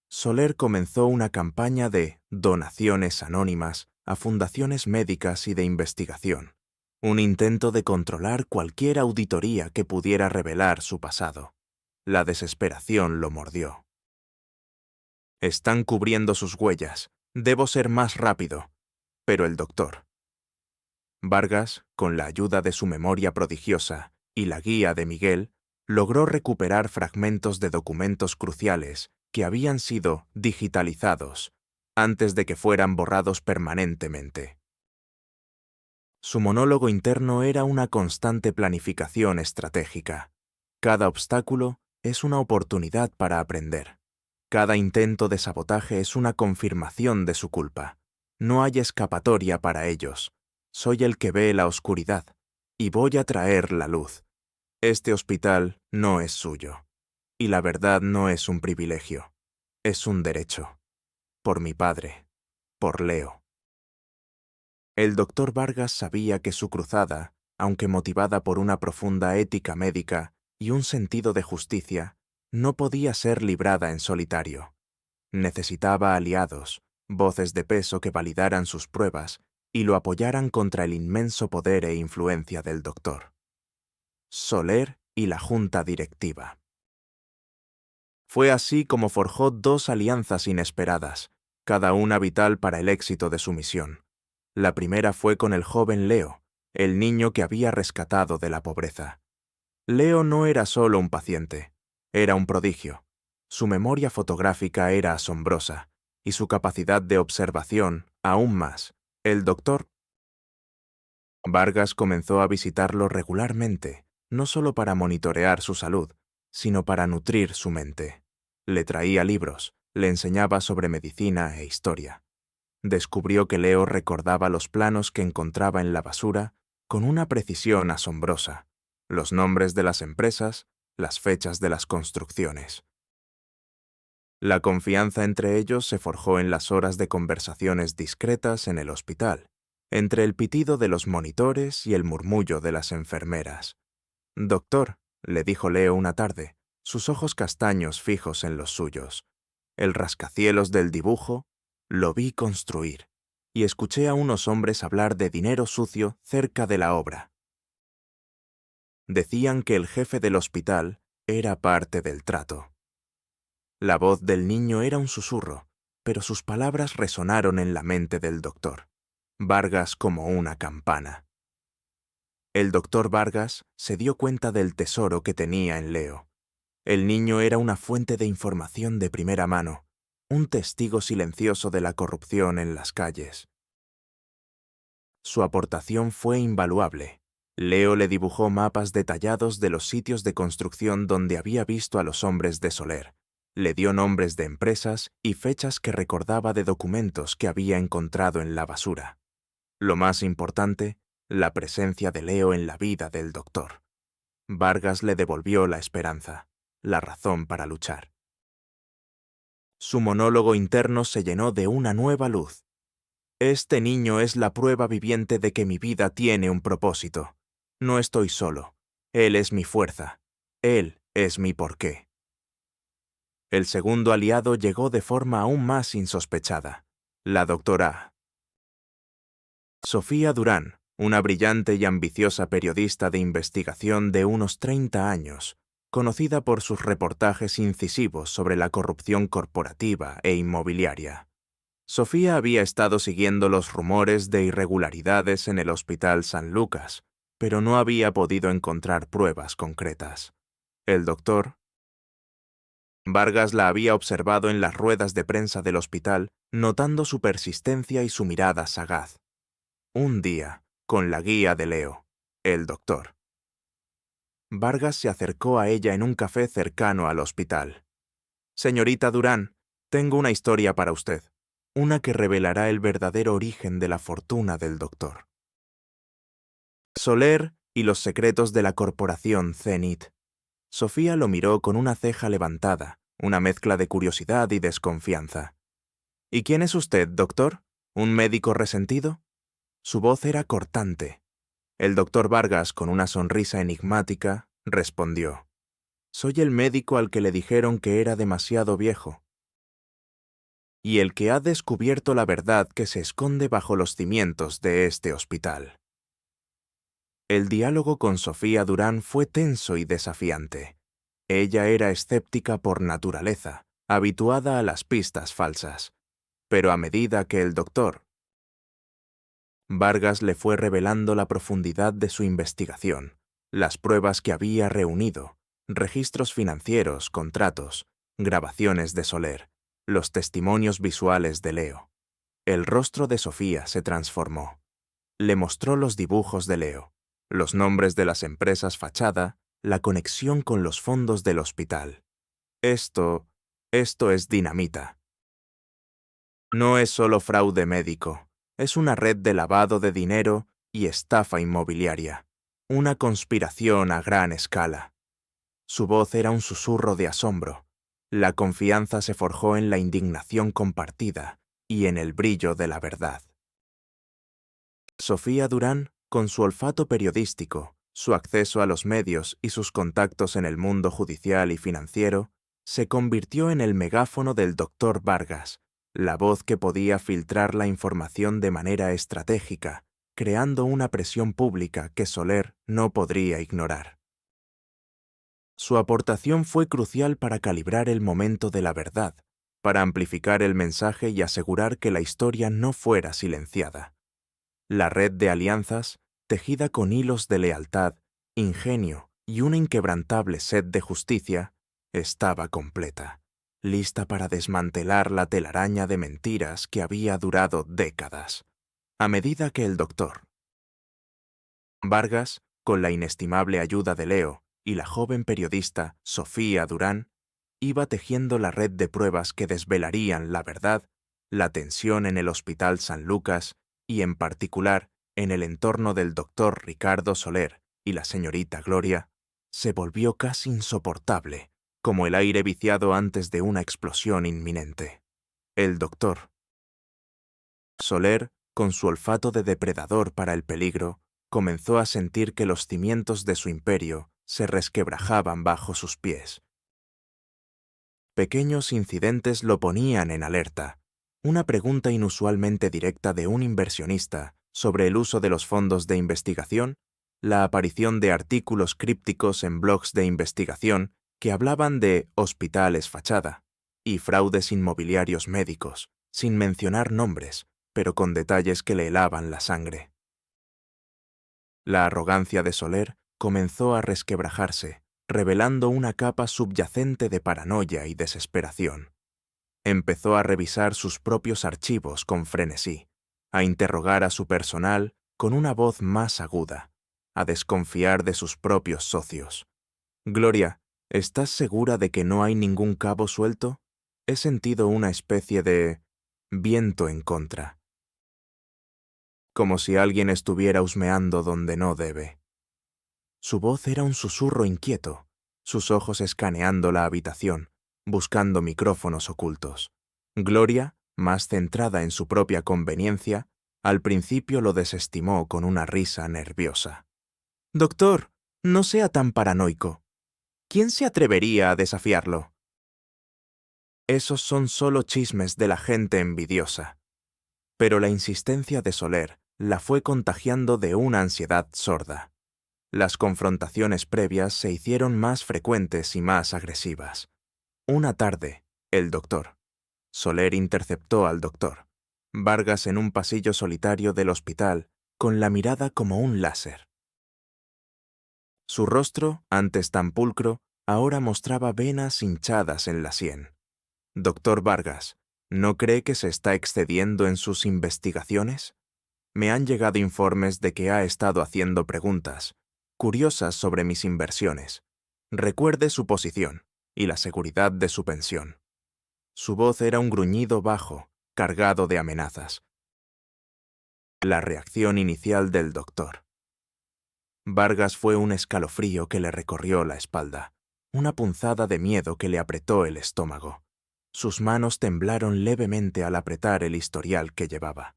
S1: Soler comenzó una campaña de donaciones anónimas a fundaciones médicas y de investigación, un intento de controlar cualquier auditoría que pudiera revelar su pasado. La desesperación lo mordió. Están cubriendo sus huellas. Debo ser más rápido. Pero el doctor Vargas, con la ayuda de su memoria prodigiosa y la guía de Miguel, logró recuperar fragmentos de documentos cruciales que habían sido digitalizados antes de que fueran borrados permanentemente. Su monólogo interno era una constante planificación estratégica. Cada obstáculo es una oportunidad para aprender. Cada intento de sabotaje es una confirmación de su culpa. No hay escapatoria para ellos. Soy el que ve la oscuridad, y voy a traer la luz. Este hospital no es suyo, y la verdad no es un privilegio, es un derecho. Por mi padre, por Leo. El doctor Vargas sabía que su cruzada, aunque motivada por una profunda ética médica y un sentido de justicia, no podía ser librada en solitario. Necesitaba aliados, voces de peso que validaran sus pruebas y lo apoyaran contra el inmenso poder e influencia del doctor Soler y la junta directiva. Fue así como forjó dos alianzas inesperadas, cada una vital para el éxito de su misión. La primera fue con el joven Leo, el niño que había rescatado de la pobreza. Leo no era solo un paciente, era un prodigio. Su memoria fotográfica era asombrosa, y su capacidad de observación, aún más. El doctor Vargas comenzó a visitarlo regularmente, no solo para monitorear su salud, sino para nutrir su mente. Le traía libros, le enseñaba sobre medicina e historia. Descubrió que Leo recordaba los planos que encontraba en la basura con una precisión asombrosa, los nombres de las empresas, las fechas de las construcciones. La confianza entre ellos se forjó en las horas de conversaciones discretas en el hospital, entre el pitido de los monitores y el murmullo de las enfermeras. «Doctor», le dijo Leo una tarde, sus ojos castaños fijos en los suyos. «El rascacielos del dibujo lo vi construir, y escuché a unos hombres hablar de dinero sucio cerca de la obra. Decían que el jefe del hospital era parte del trato». La voz del niño era un susurro, pero sus palabras resonaron en la mente del doctor Vargas como una campana. El doctor Vargas se dio cuenta del tesoro que tenía en Leo. El niño era una fuente de información de primera mano, un testigo silencioso de la corrupción en las calles. Su aportación fue invaluable. Leo le dibujó mapas detallados de los sitios de construcción donde había visto a los hombres de Soler. Le dio nombres de empresas y fechas que recordaba de documentos que había encontrado en la basura. Lo más importante, la presencia de Leo en la vida del doctor. Vargas le devolvió la esperanza, la razón para luchar. Su monólogo interno se llenó de una nueva luz. Este niño es la prueba viviente de que mi vida tiene un propósito. No estoy solo. Él es mi fuerza. Él es mi porqué. El segundo aliado llegó de forma aún más insospechada, la doctora Sofía Durán, una brillante y ambiciosa periodista de investigación de unos 30 años, conocida por sus reportajes incisivos sobre la corrupción corporativa e inmobiliaria. Sofía había estado siguiendo los rumores de irregularidades en el Hospital San Lucas, pero no había podido encontrar pruebas concretas. El doctor Vargas la había observado en las ruedas de prensa del hospital, notando su persistencia y su mirada sagaz. Un día, con la guía de Leo, el doctor Vargas se acercó a ella en un café cercano al hospital. «Señorita Durán, tengo una historia para usted, una que revelará el verdadero origen de la fortuna del doctor Soler y los secretos de la corporación Zenit». Sofía lo miró con una ceja levantada, una mezcla de curiosidad y desconfianza. ¿Y quién es usted, doctor? ¿Un médico resentido? Su voz era cortante. El doctor Vargas, con una sonrisa enigmática, respondió: «Soy el médico al que le dijeron que era demasiado viejo, y el que ha descubierto la verdad que se esconde bajo los cimientos de este hospital». El diálogo con Sofía Durán fue tenso y desafiante. Ella era escéptica por naturaleza, habituada a las pistas falsas. Pero a medida que el doctor Vargas le fue revelando la profundidad de su investigación, las pruebas que había reunido, registros financieros, contratos, grabaciones de Soler, los testimonios visuales de Leo, el rostro de Sofía se transformó. Le mostró los dibujos de Leo, los nombres de las empresas fachada, la conexión con los fondos del hospital. Esto es dinamita. No es solo fraude médico, es una red de lavado de dinero y estafa inmobiliaria, una conspiración a gran escala. Su voz era un susurro de asombro. La confianza se forjó en la indignación compartida y en el brillo de la verdad. Sofía Durán, con su olfato periodístico, su acceso a los medios y sus contactos en el mundo judicial y financiero, se convirtió en el megáfono del doctor Vargas, la voz que podía filtrar la información de manera estratégica, creando una presión pública que Soler no podría ignorar. Su aportación fue crucial para calibrar el momento de la verdad, para amplificar el mensaje y asegurar que la historia no fuera silenciada. La red de alianzas, tejida con hilos de lealtad, ingenio y una inquebrantable sed de justicia, estaba completa, lista para desmantelar la telaraña de mentiras que había durado décadas. A medida que el doctor Vargas, con la inestimable ayuda de Leo y la joven periodista Sofía Durán, iba tejiendo la red de pruebas que desvelarían la verdad, la tensión en el Hospital San Lucas y, en particular, en el entorno del doctor Ricardo Soler y la señorita Gloria, se volvió casi insoportable, como el aire viciado antes de una explosión inminente. El doctor Soler, con su olfato de depredador para el peligro, comenzó a sentir que los cimientos de su imperio se resquebrajaban bajo sus pies. Pequeños incidentes lo ponían en alerta. Una pregunta inusualmente directa de un inversionista sobre el uso de los fondos de investigación, la aparición de artículos crípticos en blogs de investigación que hablaban de hospitales fachada y fraudes inmobiliarios médicos, sin mencionar nombres, pero con detalles que le helaban la sangre. La arrogancia de Soler comenzó a resquebrajarse, revelando una capa subyacente de paranoia y desesperación. Empezó a revisar sus propios archivos con frenesí, a interrogar a su personal con una voz más aguda, a desconfiar de sus propios socios. «Gloria, ¿estás segura de que no hay ningún cabo suelto? He sentido una especie de viento en contra, como si alguien estuviera husmeando donde no debe». Su voz era un susurro inquieto, sus ojos escaneando la habitación, buscando micrófonos ocultos. Gloria, más centrada en su propia conveniencia, al principio lo desestimó con una risa nerviosa. «Doctor, no sea tan paranoico. ¿Quién se atrevería a desafiarlo?» «Esos son solo chismes de la gente envidiosa». Pero la insistencia de Soler la fue contagiando de una ansiedad sorda. Las confrontaciones previas se hicieron más frecuentes y más agresivas. Una tarde, el doctor Soler interceptó al doctor Vargas en un pasillo solitario del hospital, con la mirada como un láser. Su rostro, antes tan pulcro, ahora mostraba venas hinchadas en la sien. «Doctor Vargas, ¿no cree que se está excediendo en sus investigaciones? Me han llegado informes de que ha estado haciendo preguntas curiosas sobre mis inversiones. Recuerde su posición y la seguridad de su pensión». Su voz era un gruñido bajo, cargado de amenazas. La reacción inicial del doctor Vargas fue un escalofrío que le recorrió la espalda. una punzada de miedo que le apretó el estómago. Sus manos temblaron levemente al apretar el historial que llevaba.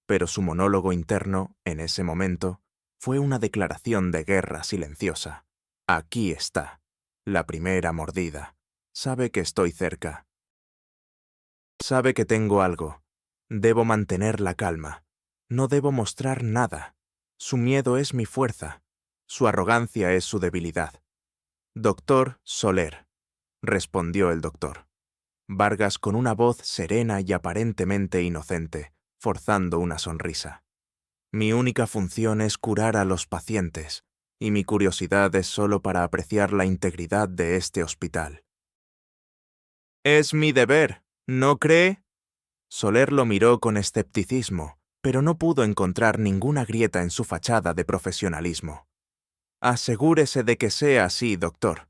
S1: Pero su monólogo interno, en ese momento, fue una declaración de guerra silenciosa. Aquí está. La primera mordida. Sabe que estoy cerca. Sabe que tengo algo. Debo mantener la calma. No debo mostrar nada. Su miedo es mi fuerza. Su arrogancia es su debilidad. Doctor Soler, respondió el doctor. Vargas con una voz serena y aparentemente inocente, forzando una sonrisa. Mi única función es curar a los pacientes, y mi curiosidad es solo para apreciar la integridad de este hospital. Es mi deber, ¿no cree? Soler lo miró con escepticismo, pero no pudo encontrar ninguna grieta en su fachada de profesionalismo. Asegúrese de que sea así, doctor.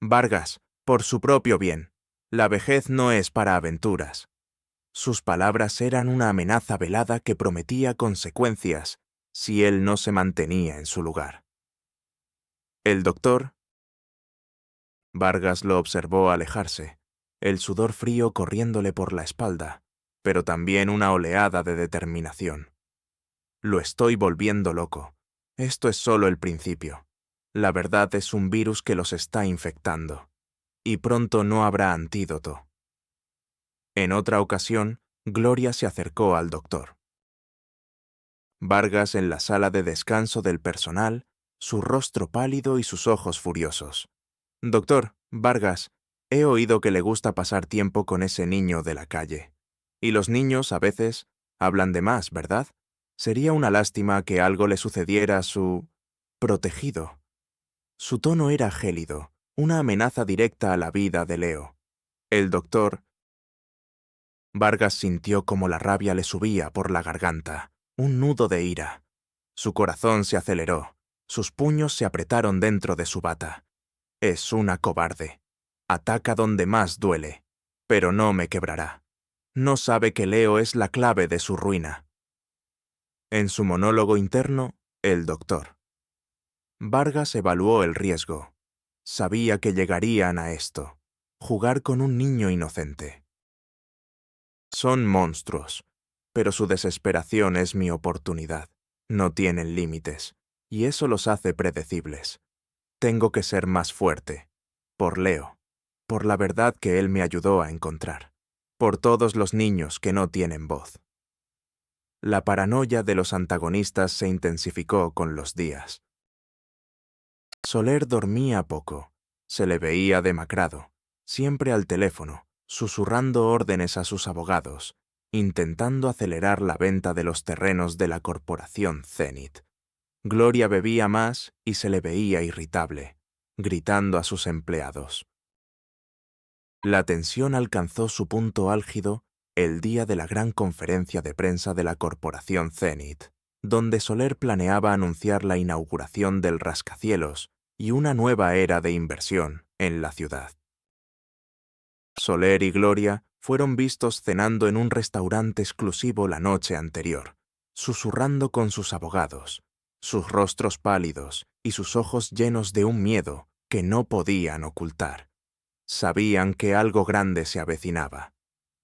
S1: Vargas, por su propio bien. La vejez no es para aventuras. Sus palabras eran una amenaza velada que prometía consecuencias si él no se mantenía en su lugar. El doctor... Vargas lo observó alejarse, el sudor frío corriéndole por la espalda, pero también una oleada de determinación. Lo estoy volviendo loco. Esto es solo el principio. La verdad es un virus que los está infectando. Y pronto no habrá antídoto. En otra ocasión, Gloria se acercó al doctor. Vargas en la sala de descanso del personal, su rostro pálido y sus ojos furiosos. Doctor, Vargas, he oído que le gusta pasar tiempo con ese niño de la calle. Y los niños, a veces, hablan de más, ¿verdad? Sería una lástima que algo le sucediera a su... protegido. Su tono era gélido, una amenaza directa a la vida de Leo. El doctor... Vargas sintió como la rabia le subía por la garganta, un nudo de ira. Su corazón se aceleró, sus puños se apretaron dentro de su bata. Es una cobarde. Ataca donde más duele, pero no me quebrará. No sabe que Leo es la clave de su ruina. En su monólogo interno, el doctor. Vargas evaluó el riesgo. Sabía que llegarían a esto, jugar con un niño inocente. Son monstruos, pero su desesperación es mi oportunidad. No tienen límites, y eso los hace predecibles. Tengo que ser más fuerte, por Leo, por la verdad que él me ayudó a encontrar, por todos los niños que no tienen voz. La paranoia de los antagonistas se intensificó con los días. Soler dormía poco, se le veía demacrado, siempre al teléfono, susurrando órdenes a sus abogados, intentando acelerar la venta de los terrenos de la corporación Zenith. Gloria bebía más y se le veía irritable, gritando a sus empleados. La tensión alcanzó su punto álgido el día de la gran conferencia de prensa de la corporación Zenith, donde Soler planeaba anunciar la inauguración del rascacielos y una nueva era de inversión en la ciudad. Soler y Gloria fueron vistos cenando en un restaurante exclusivo la noche anterior, susurrando con sus abogados, sus rostros pálidos y sus ojos llenos de un miedo que no podían ocultar. Sabían que algo grande se avecinaba.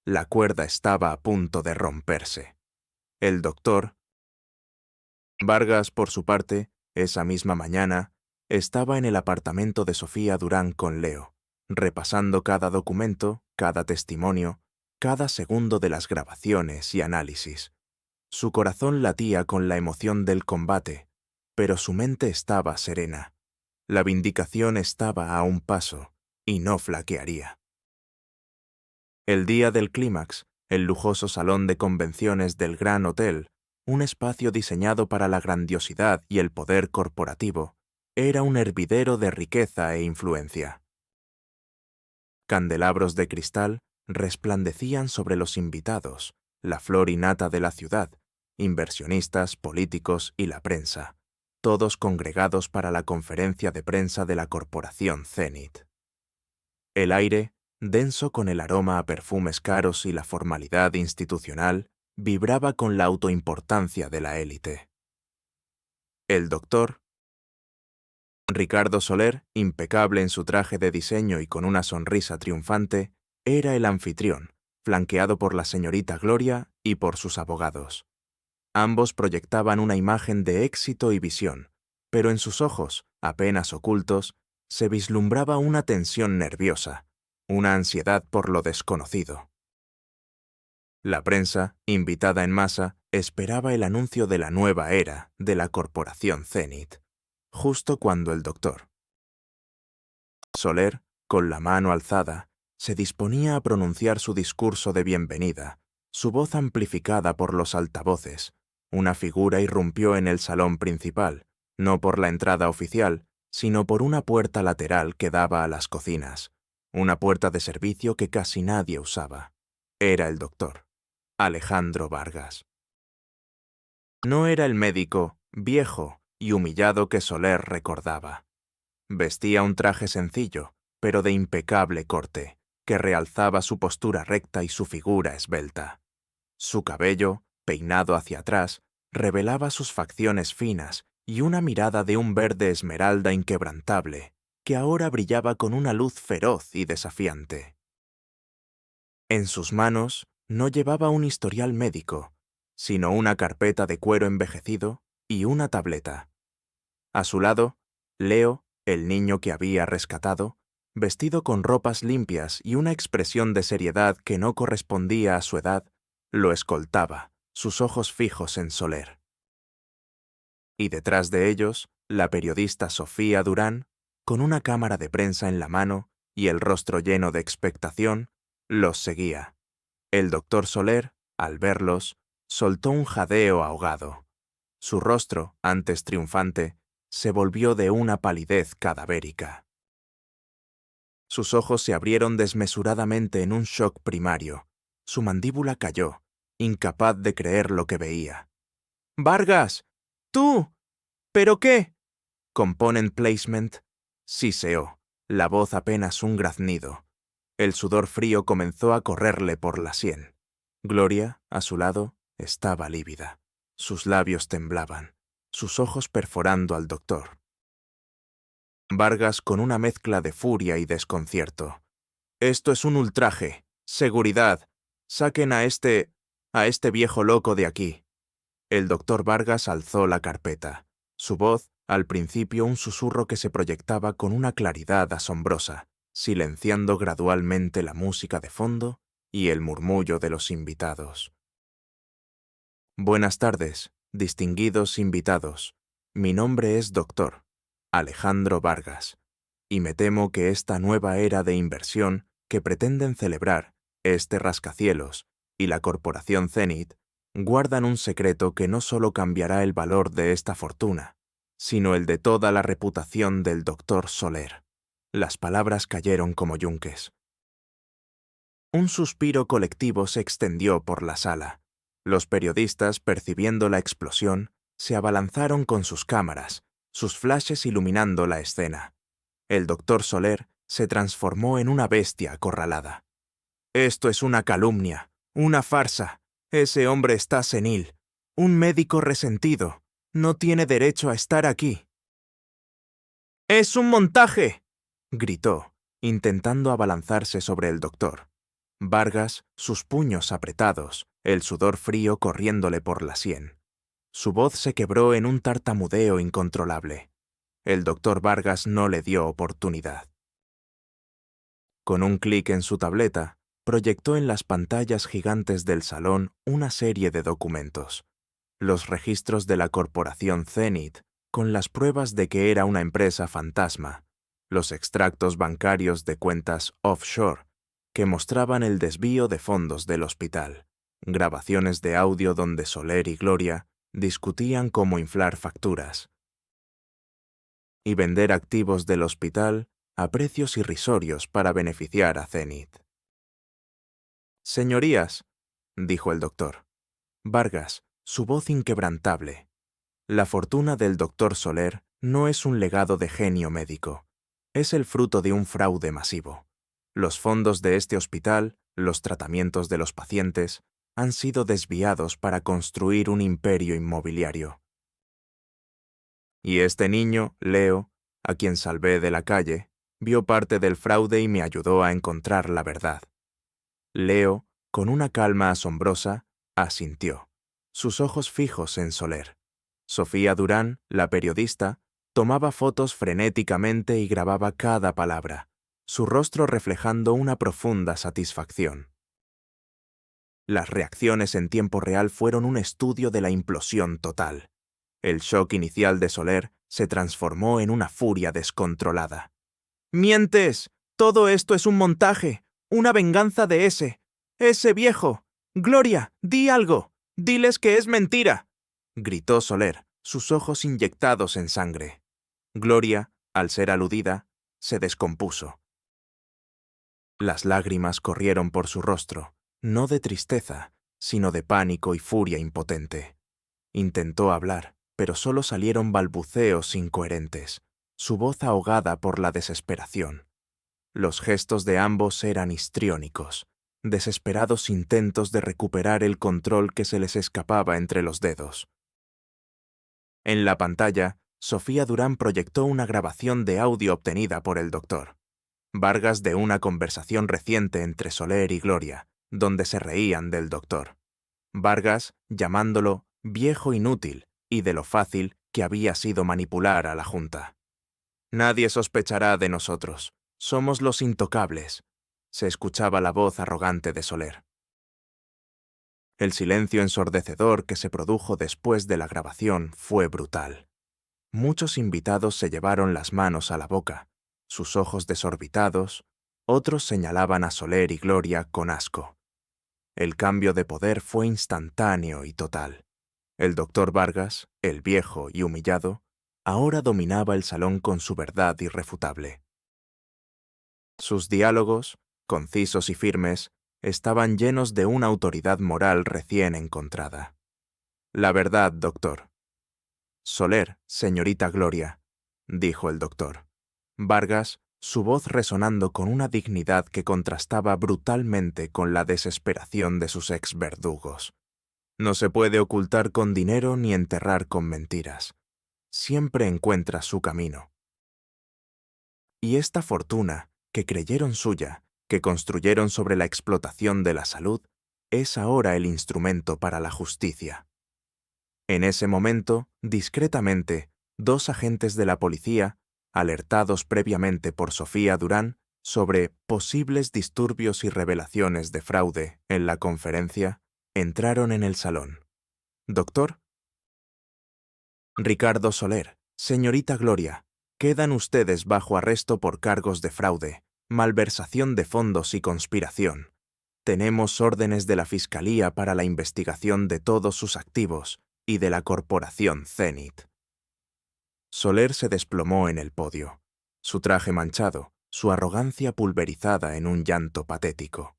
S1: La cuerda estaba a punto de romperse. El doctor Vargas, por su parte, esa misma mañana, estaba en el apartamento de Sofía Durán con Leo, repasando cada documento, cada testimonio, cada segundo de las grabaciones y análisis. Su corazón latía con la emoción del combate, pero su mente estaba serena. La vindicación estaba a un paso, y no flaquearía. El día del clímax, el lujoso salón de convenciones del Gran Hotel, un espacio diseñado para la grandiosidad y el poder corporativo, era un hervidero de riqueza e influencia. Candelabros de cristal resplandecían sobre los invitados, la flor y nata de la ciudad, inversionistas, políticos y la prensa, todos congregados para la conferencia de prensa de la corporación Zenith. El aire, denso con el aroma a perfumes caros y la formalidad institucional, vibraba con la autoimportancia de la élite. El doctor Ricardo Soler, impecable en su traje de diseño y con una sonrisa triunfante, era el anfitrión, flanqueado por la señorita Gloria y por sus abogados. Ambos proyectaban una imagen de éxito y visión, pero en sus ojos, apenas ocultos, se vislumbraba una tensión nerviosa, una ansiedad por lo desconocido. La prensa, invitada en masa, esperaba el anuncio de la nueva era de la corporación Zenith, justo cuando el doctor Soler, con la mano alzada, se disponía a pronunciar su discurso de bienvenida, su voz amplificada por los altavoces. Una figura irrumpió en el salón principal, no por la entrada oficial, sino por una puerta lateral que daba a las cocinas, una puerta de servicio que casi nadie usaba. Era el doctor Alejandro Vargas. No era el médico, viejo y humillado que Soler recordaba. Vestía un traje sencillo, pero de impecable corte, que realzaba su postura recta y su figura esbelta. Su cabello, peinado hacia atrás, revelaba sus facciones finas y una mirada de un verde esmeralda inquebrantable, que ahora brillaba con una luz feroz y desafiante. En sus manos no llevaba un historial médico, sino una carpeta de cuero envejecido y una tableta. A su lado, Leo, el niño que había rescatado, vestido con ropas limpias y una expresión de seriedad que no correspondía a su edad, lo escoltaba, sus ojos fijos en Soler. Y detrás de ellos, la periodista Sofía Durán, con una cámara de prensa en la mano y el rostro lleno de expectación, los seguía. El doctor Soler, al verlos, soltó un jadeo ahogado. Su rostro, antes triunfante, se volvió de una palidez cadavérica. Sus ojos se abrieron desmesuradamente en un shock primario. Su mandíbula cayó, incapaz de creer lo que veía. «¡Vargas! ¡Tú! ¿Pero qué?» Component Placement siseó, la voz apenas un graznido. El sudor frío comenzó a correrle por la sien. Gloria, a su lado, estaba lívida. Sus labios temblaban, sus ojos perforando al doctor. Vargas con una mezcla de furia y desconcierto. «Esto es un ultraje. Seguridad. Saquen a este viejo loco de aquí». El doctor Vargas alzó la carpeta. Su voz, al principio un susurro que se proyectaba con una claridad asombrosa, silenciando gradualmente la música de fondo y el murmullo de los invitados. «Buenas tardes, distinguidos invitados. Mi nombre es doctor Alejandro Vargas, y me temo que esta nueva era de inversión que pretenden celebrar este rascacielos y la corporación Zenith guardan un secreto que no solo cambiará el valor de esta fortuna, sino el de toda la reputación del doctor Soler». Las palabras cayeron como yunques. Un suspiro colectivo se extendió por la sala. Los periodistas, percibiendo la explosión, se abalanzaron con sus cámaras, sus flashes iluminando la escena. El doctor Soler se transformó en una bestia acorralada. «Esto es una calumnia, una farsa. Ese hombre está senil. Un médico resentido. No tiene derecho a estar aquí». «¡Es un montaje!», gritó, intentando abalanzarse sobre el doctor. Vargas, sus puños apretados, el sudor frío corriéndole por la sien. Su voz se quebró en un tartamudeo incontrolable. El doctor Vargas no le dio oportunidad. Con un clic en su tableta, proyectó en las pantallas gigantes del salón una serie de documentos. Los registros de la corporación Zenith, con las pruebas de que era una empresa fantasma. Los extractos bancarios de cuentas offshore, que mostraban el desvío de fondos del hospital. Grabaciones de audio donde Soler y Gloria discutían cómo inflar facturas y vender activos del hospital a precios irrisorios para beneficiar a Zenith. «Señorías», dijo el doctor Vargas, su voz inquebrantable, «la fortuna del doctor Soler no es un legado de genio médico, es el fruto de un fraude masivo. Los fondos de este hospital, los tratamientos de los pacientes, han sido desviados para construir un imperio inmobiliario. Y este niño, Leo, a quien salvé de la calle, vio parte del fraude y me ayudó a encontrar la verdad. Leo, con una calma asombrosa, asintió, sus ojos fijos en Soler. Sofía Durán, la periodista, tomaba fotos frenéticamente y grababa cada palabra, su rostro reflejando una profunda satisfacción. Las reacciones en tiempo real fueron un estudio de la implosión total. El shock inicial de Soler se transformó en una furia descontrolada. ¡Mientes! Todo esto es un montaje, una venganza de ese viejo. Gloria, di algo. Diles que es mentira, gritó Soler, sus ojos inyectados en sangre. Gloria, al ser aludida, se descompuso. Las lágrimas corrieron por su rostro, no de tristeza, sino de pánico y furia impotente. Intentó hablar, pero solo salieron balbuceos incoherentes, su voz ahogada por la desesperación. Los gestos de ambos eran histriónicos, desesperados intentos de recuperar el control que se les escapaba entre los dedos. En la pantalla, Sofía Durán proyectó una grabación de audio obtenida por el doctor Vargas de una conversación reciente entre Soler y Gloria, donde se reían del doctor Vargas llamándolo viejo inútil y de lo fácil que había sido manipular a la Junta. «Nadie sospechará de nosotros. Somos los intocables», se escuchaba la voz arrogante de Soler. El silencio ensordecedor que se produjo después de la grabación fue brutal. Muchos invitados se llevaron las manos a la boca, sus ojos desorbitados, otros señalaban a Soler y Gloria con asco. El cambio de poder fue instantáneo y total. El doctor Vargas, el viejo y humillado, ahora dominaba el salón con su verdad irrefutable. Sus diálogos, concisos y firmes, estaban llenos de una autoridad moral recién encontrada. «La verdad, doctor». «Soler, señorita Gloria», dijo el doctor. Vargas, su voz resonando con una dignidad que contrastaba brutalmente con la desesperación de sus ex-verdugos. «No se puede ocultar con dinero ni enterrar con mentiras. Siempre encuentra su camino. Y esta fortuna, que creyeron suya, que construyeron sobre la explotación de la salud, es ahora el instrumento para la justicia». En ese momento, discretamente, 2 agentes de la policía, alertados previamente por Sofía Durán sobre posibles disturbios y revelaciones de fraude en la conferencia, entraron en el salón. «Doctor». «Ricardo Soler, señorita Gloria, quedan ustedes bajo arresto por cargos de fraude, malversación de fondos y conspiración. Tenemos órdenes de la Fiscalía para la investigación de todos sus activos y de la corporación Zenit». Soler se desplomó en el podio, su traje manchado, su arrogancia pulverizada en un llanto patético.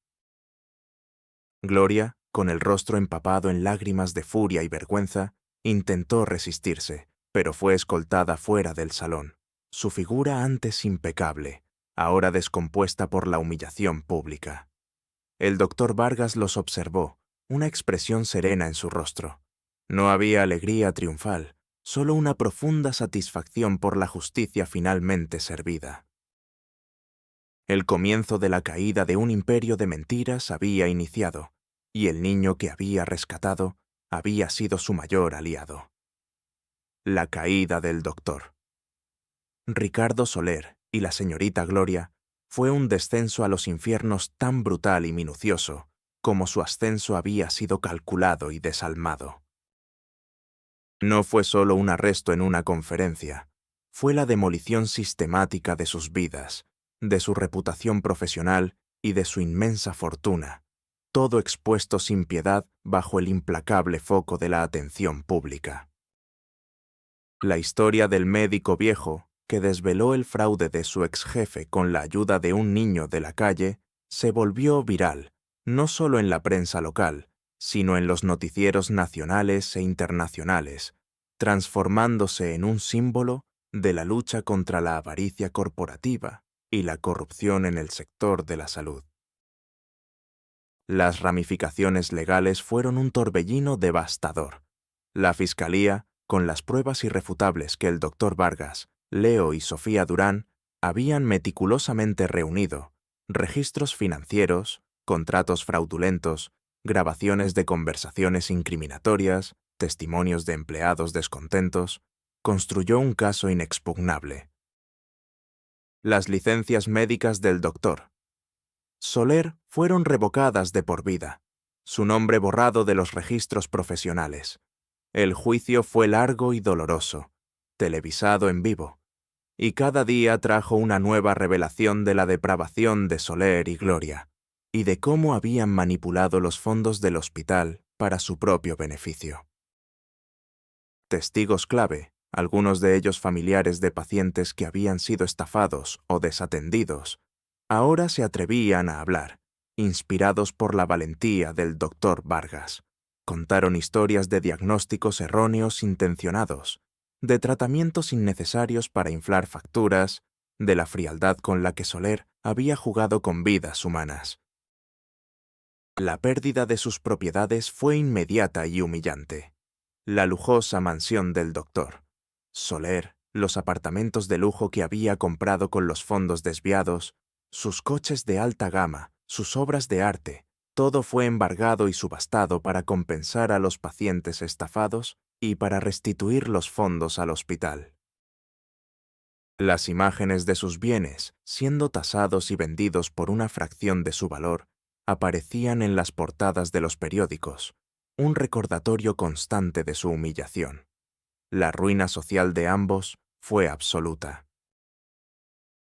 S1: Gloria, con el rostro empapado en lágrimas de furia y vergüenza, intentó resistirse, pero fue escoltada fuera del salón, su figura antes impecable, ahora descompuesta por la humillación pública. El doctor Vargas los observó, una expresión serena en su rostro. No había alegría triunfal, solo una profunda satisfacción por la justicia finalmente servida. El comienzo de la caída de un imperio de mentiras había iniciado, y el niño que había rescatado había sido su mayor aliado. La caída del doctor. Ricardo Soler y la señorita Gloria fue un descenso a los infiernos tan brutal y minucioso como su ascenso había sido calculado y desalmado. No fue solo un arresto en una conferencia, fue la demolición sistemática de sus vidas, de su reputación profesional y de su inmensa fortuna, todo expuesto sin piedad bajo el implacable foco de la atención pública. La historia del médico viejo, que desveló el fraude de su exjefe con la ayuda de un niño de la calle, se volvió viral, no solo en la prensa local, sino en los noticieros nacionales e internacionales, transformándose en un símbolo de la lucha contra la avaricia corporativa y la corrupción en el sector de la salud. Las ramificaciones legales fueron un torbellino devastador. La Fiscalía, con las pruebas irrefutables que el doctor Vargas Leo y Sofía Durán habían meticulosamente reunido registros financieros, contratos fraudulentos, grabaciones de conversaciones incriminatorias, testimonios de empleados descontentos. Construyó un caso inexpugnable. Las licencias médicas del doctor Soler fueron revocadas de por vida, su nombre borrado de los registros profesionales. El juicio fue largo y doloroso, televisado en vivo, y cada día trajo una nueva revelación de la depravación de Soler y Gloria, y de cómo habían manipulado los fondos del hospital para su propio beneficio. Testigos clave, algunos de ellos familiares de pacientes que habían sido estafados o desatendidos, ahora se atrevían a hablar, inspirados por la valentía del doctor Vargas. Contaron historias de diagnósticos erróneos intencionados, de tratamientos innecesarios para inflar facturas, de la frialdad con la que Soler había jugado con vidas humanas. La pérdida de sus propiedades fue inmediata y humillante. La lujosa mansión del doctor Soler, los apartamentos de lujo que había comprado con los fondos desviados, sus coches de alta gama, sus obras de arte, todo fue embargado y subastado para compensar a los pacientes estafados y para restituir los fondos al hospital. Las imágenes de sus bienes, siendo tasados y vendidos por una fracción de su valor, aparecían en las portadas de los periódicos, un recordatorio constante de su humillación. La ruina social de ambos fue absoluta.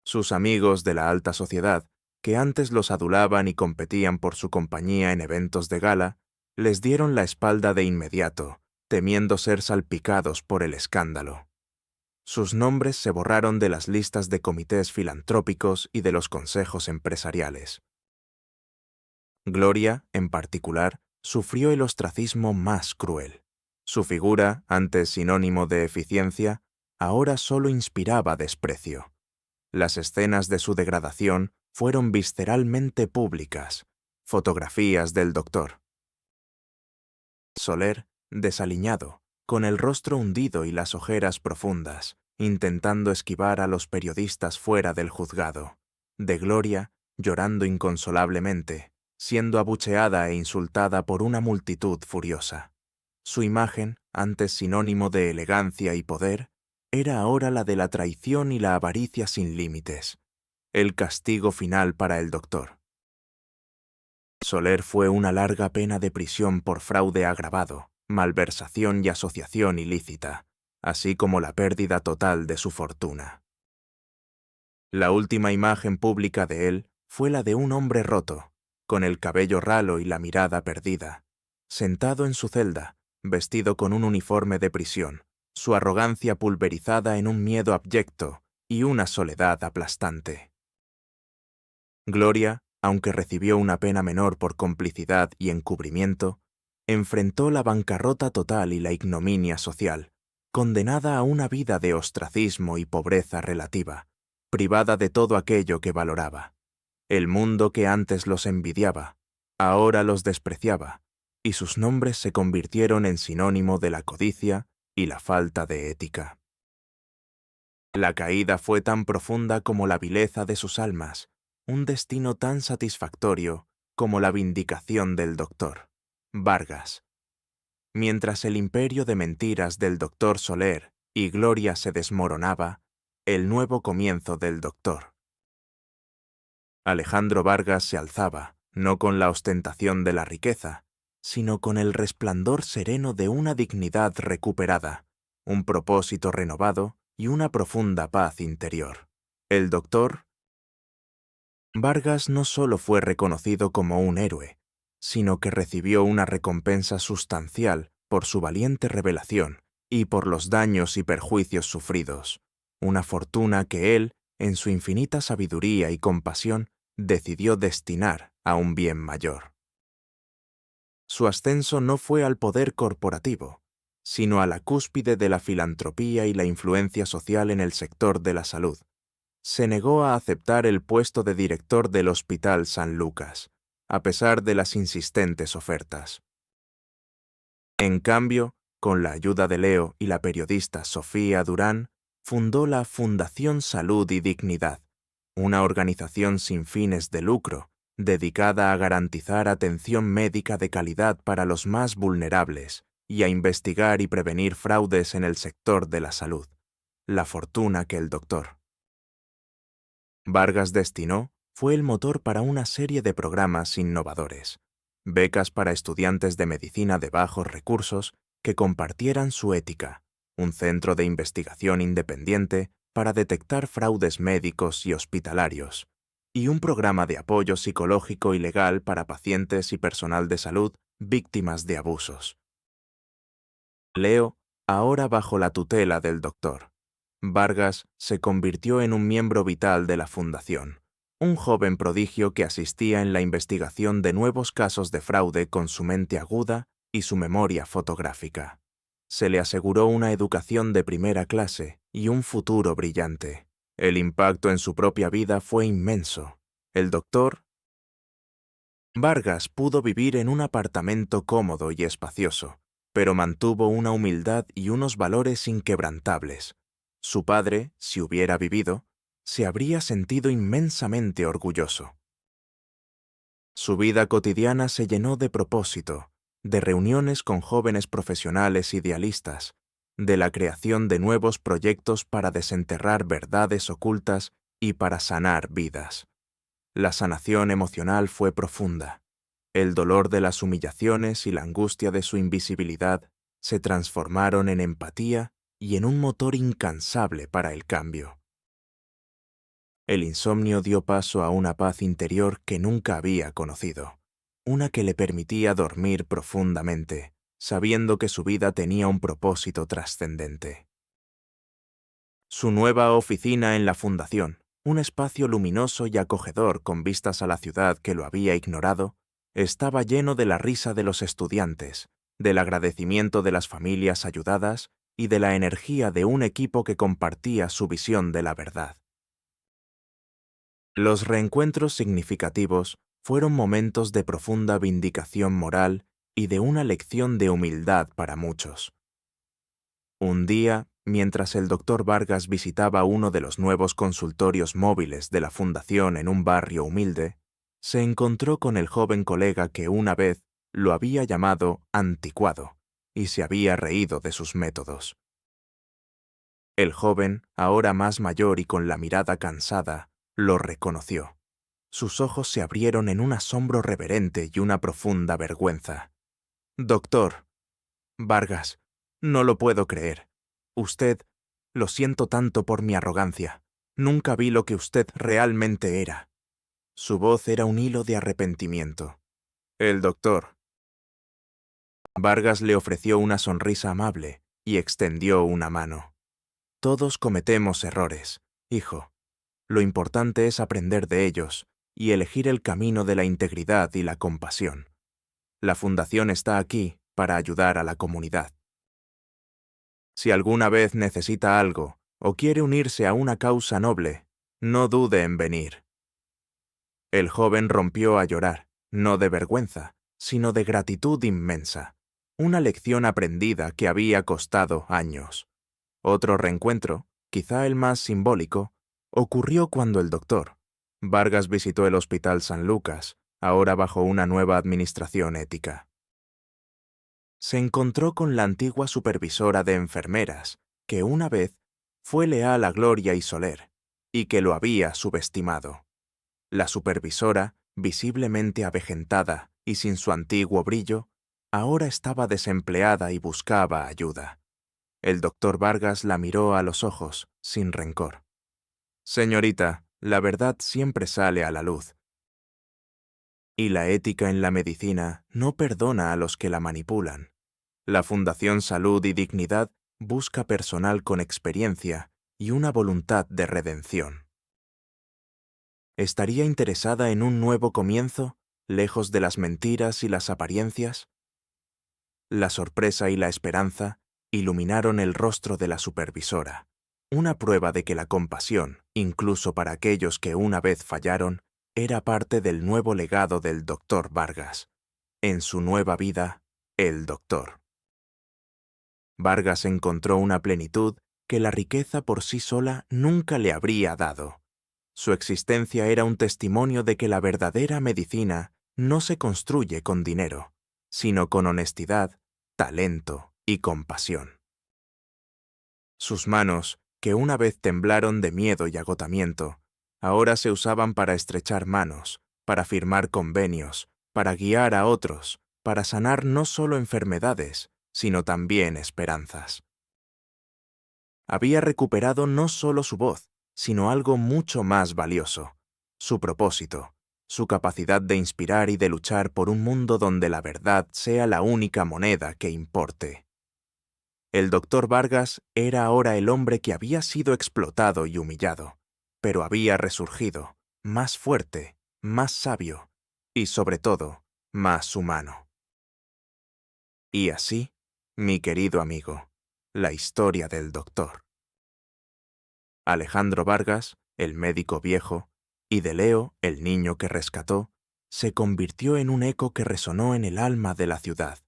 S1: Sus amigos de la alta sociedad, que antes los adulaban y competían por su compañía en eventos de gala, les dieron la espalda de inmediato, temiendo ser salpicados por el escándalo. Sus nombres se borraron de las listas de comités filantrópicos y de los consejos empresariales. Gloria, en particular, sufrió el ostracismo más cruel. Su figura, antes sinónimo de eficiencia, ahora solo inspiraba desprecio. Las escenas de su degradación fueron visceralmente públicas. Fotografías del doctor Soler, desaliñado, con el rostro hundido y las ojeras profundas, intentando esquivar a los periodistas fuera del juzgado. De Gloria, llorando inconsolablemente, siendo abucheada e insultada por una multitud furiosa. Su imagen, antes sinónimo de elegancia y poder, era ahora la de la traición y la avaricia sin límites. El castigo final para el doctor Soler fue una larga pena de prisión por fraude agravado, malversación y asociación ilícita, así como la pérdida total de su fortuna. La última imagen pública de él fue la de un hombre roto, con el cabello ralo y la mirada perdida, sentado en su celda, vestido con un uniforme de prisión, su arrogancia pulverizada en un miedo abyecto y una soledad aplastante. Gloria, aunque recibió una pena menor por complicidad y encubrimiento, enfrentó la bancarrota total y la ignominia social, condenada a una vida de ostracismo y pobreza relativa, privada de todo aquello que valoraba. El mundo que antes los envidiaba, ahora los despreciaba, y sus nombres se convirtieron en sinónimo de la codicia y la falta de ética. La caída fue tan profunda como la vileza de sus almas, un destino tan satisfactorio como la vindicación del doctor Vargas. Mientras el imperio de mentiras del doctor Soler y Gloria se desmoronaba, el nuevo comienzo del doctor Alejandro Vargas se alzaba, no con la ostentación de la riqueza, sino con el resplandor sereno de una dignidad recuperada, un propósito renovado y una profunda paz interior. El doctor Vargas no solo fue reconocido como un héroe, sino que recibió una recompensa sustancial por su valiente revelación y por los daños y perjuicios sufridos, una fortuna que él, en su infinita sabiduría y compasión, decidió destinar a un bien mayor. Su ascenso no fue al poder corporativo, sino a la cúspide de la filantropía y la influencia social en el sector de la salud. Se negó a aceptar el puesto de director del Hospital San Lucas, a pesar de las insistentes ofertas. En cambio, con la ayuda de Leo y la periodista Sofía Durán, fundó la Fundación Salud y Dignidad, una organización sin fines de lucro, dedicada a garantizar atención médica de calidad para los más vulnerables y a investigar y prevenir fraudes en el sector de la salud. La fortuna que el Dr. Vargas destinó fue el motor para una serie de programas innovadores, becas para estudiantes de medicina de bajos recursos que compartieran su ética, un centro de investigación independiente para detectar fraudes médicos y hospitalarios, y un programa de apoyo psicológico y legal para pacientes y personal de salud víctimas de abusos. Leo, ahora bajo la tutela del Dr. Vargas, se convirtió en un miembro vital de la Fundación, un joven prodigio que asistía en la investigación de nuevos casos de fraude con su mente aguda y su memoria fotográfica. Se le aseguró una educación de primera clase y un futuro brillante. El impacto en su propia vida fue inmenso. El Dr. Vargas pudo vivir en un apartamento cómodo y espacioso, pero mantuvo una humildad y unos valores inquebrantables. Su padre, si hubiera vivido, se habría sentido inmensamente orgulloso. Su vida cotidiana se llenó de propósito, de reuniones con jóvenes profesionales idealistas, de la creación de nuevos proyectos para desenterrar verdades ocultas y para sanar vidas. La sanación emocional fue profunda. El dolor de las humillaciones y la angustia de su invisibilidad se transformaron en empatía y en un motor incansable para el cambio. El insomnio dio paso a una paz interior que nunca había conocido, una que le permitía dormir profundamente, sabiendo que su vida tenía un propósito trascendente. Su nueva oficina en la Fundación, un espacio luminoso y acogedor con vistas a la ciudad que lo había ignorado, estaba lleno de la risa de los estudiantes, del agradecimiento de las familias ayudadas y de la energía de un equipo que compartía su visión de la verdad. Los reencuentros significativos fueron momentos de profunda vindicación moral y de una lección de humildad para muchos. Un día, mientras el Dr. Vargas visitaba uno de los nuevos consultorios móviles de la Fundación en un barrio humilde, se encontró con el joven colega que una vez lo había llamado anticuado y se había reído de sus métodos. El joven, ahora más mayor y con la mirada cansada, lo reconoció. Sus ojos se abrieron en un asombro reverente y una profunda vergüenza. «Doctor Vargas, no lo puedo creer. Usted, lo siento tanto por mi arrogancia. Nunca vi lo que usted realmente era». Su voz era un hilo de arrepentimiento. El doctor Vargas le ofreció una sonrisa amable y extendió una mano. «Todos cometemos errores, hijo. Lo importante es aprender de ellos y elegir el camino de la integridad y la compasión. La Fundación está aquí para ayudar a la comunidad. Si alguna vez necesita algo o quiere unirse a una causa noble, no dude en venir». El joven rompió a llorar, no de vergüenza, sino de gratitud inmensa, una lección aprendida que había costado años. Otro reencuentro, quizá el más simbólico, ocurrió cuando el Dr. Vargas visitó el Hospital San Lucas, ahora bajo una nueva administración ética. Se encontró con la antigua supervisora de enfermeras, que una vez fue leal a Gloria y Soler, y que lo había subestimado. La supervisora, visiblemente avejentada y sin su antiguo brillo, ahora estaba desempleada y buscaba ayuda. El Dr. Vargas la miró a los ojos, sin rencor. «Señorita, la verdad siempre sale a la luz. Y la ética en la medicina no perdona a los que la manipulan. La Fundación Salud y Dignidad busca personal con experiencia y una voluntad de redención. ¿Estaría interesada en un nuevo comienzo, lejos de las mentiras y las apariencias?» La sorpresa y la esperanza iluminaron el rostro de la supervisora, una prueba de que la compasión, incluso para aquellos que una vez fallaron, era parte del nuevo legado del Dr. Vargas. En su nueva vida, el Dr. Vargas encontró una plenitud que la riqueza por sí sola nunca le habría dado. Su existencia era un testimonio de que la verdadera medicina no se construye con dinero, sino con honestidad, talento y compasión. Sus manos, que una vez temblaron de miedo y agotamiento, ahora se usaban para estrechar manos, para firmar convenios, para guiar a otros, para sanar no solo enfermedades, sino también esperanzas. Había recuperado no solo su voz, sino algo mucho más valioso: su propósito, su capacidad de inspirar y de luchar por un mundo donde la verdad sea la única moneda que importe. El doctor Vargas era ahora el hombre que había sido explotado y humillado, pero había resurgido, más fuerte, más sabio y, sobre todo, más humano. Y así, mi querido amigo, la historia del doctor Alejandro Vargas, el médico viejo, y de Leo, el niño que rescató, se convirtió en un eco que resonó en el alma de la ciudad,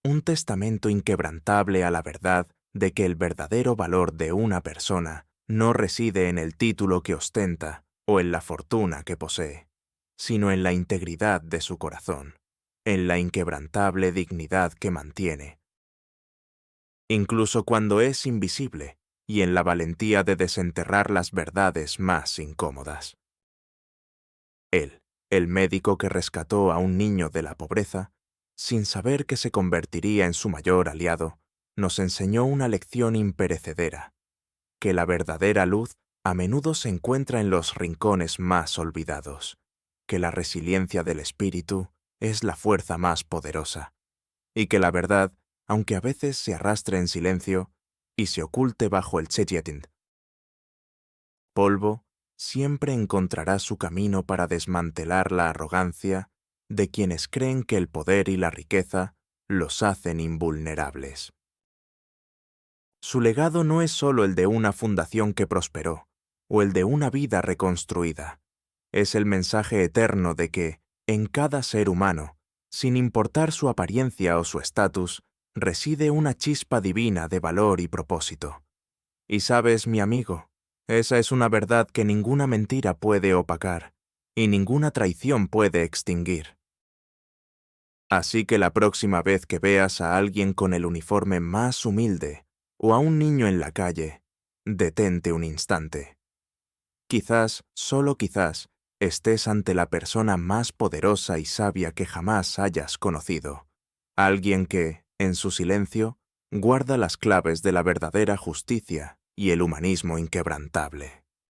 S1: un testamento inquebrantable a la verdad de que el verdadero valor de una persona no reside en el título que ostenta o en la fortuna que posee, sino en la integridad de su corazón, en la inquebrantable dignidad que mantiene, incluso cuando es invisible, y en la valentía de desenterrar las verdades más incómodas. Él, el médico que rescató a un niño de la pobreza, sin saber que se convertiría en su mayor aliado, nos enseñó una lección imperecedera: que la verdadera luz a menudo se encuentra en los rincones más olvidados, que la resiliencia del espíritu es la fuerza más poderosa, y que la verdad, aunque a veces se arrastre en silencio y se oculte bajo el Chejetint polvo, siempre encontrará su camino para desmantelar la arrogancia de quienes creen que el poder y la riqueza los hacen invulnerables. Su legado no es solo el de una fundación que prosperó, o el de una vida reconstruida. Es el mensaje eterno de que, en cada ser humano, sin importar su apariencia o su estatus, reside una chispa divina de valor y propósito. Y sabes, mi amigo, esa es una verdad que ninguna mentira puede opacar, y ninguna traición puede extinguir. Así que la próxima vez que veas a alguien con el uniforme más humilde, o a un niño en la calle, detente un instante. Quizás, solo quizás, estés ante la persona más poderosa y sabia que jamás hayas conocido. Alguien que, en su silencio, guarda las claves de la verdadera justicia y el humanismo inquebrantable.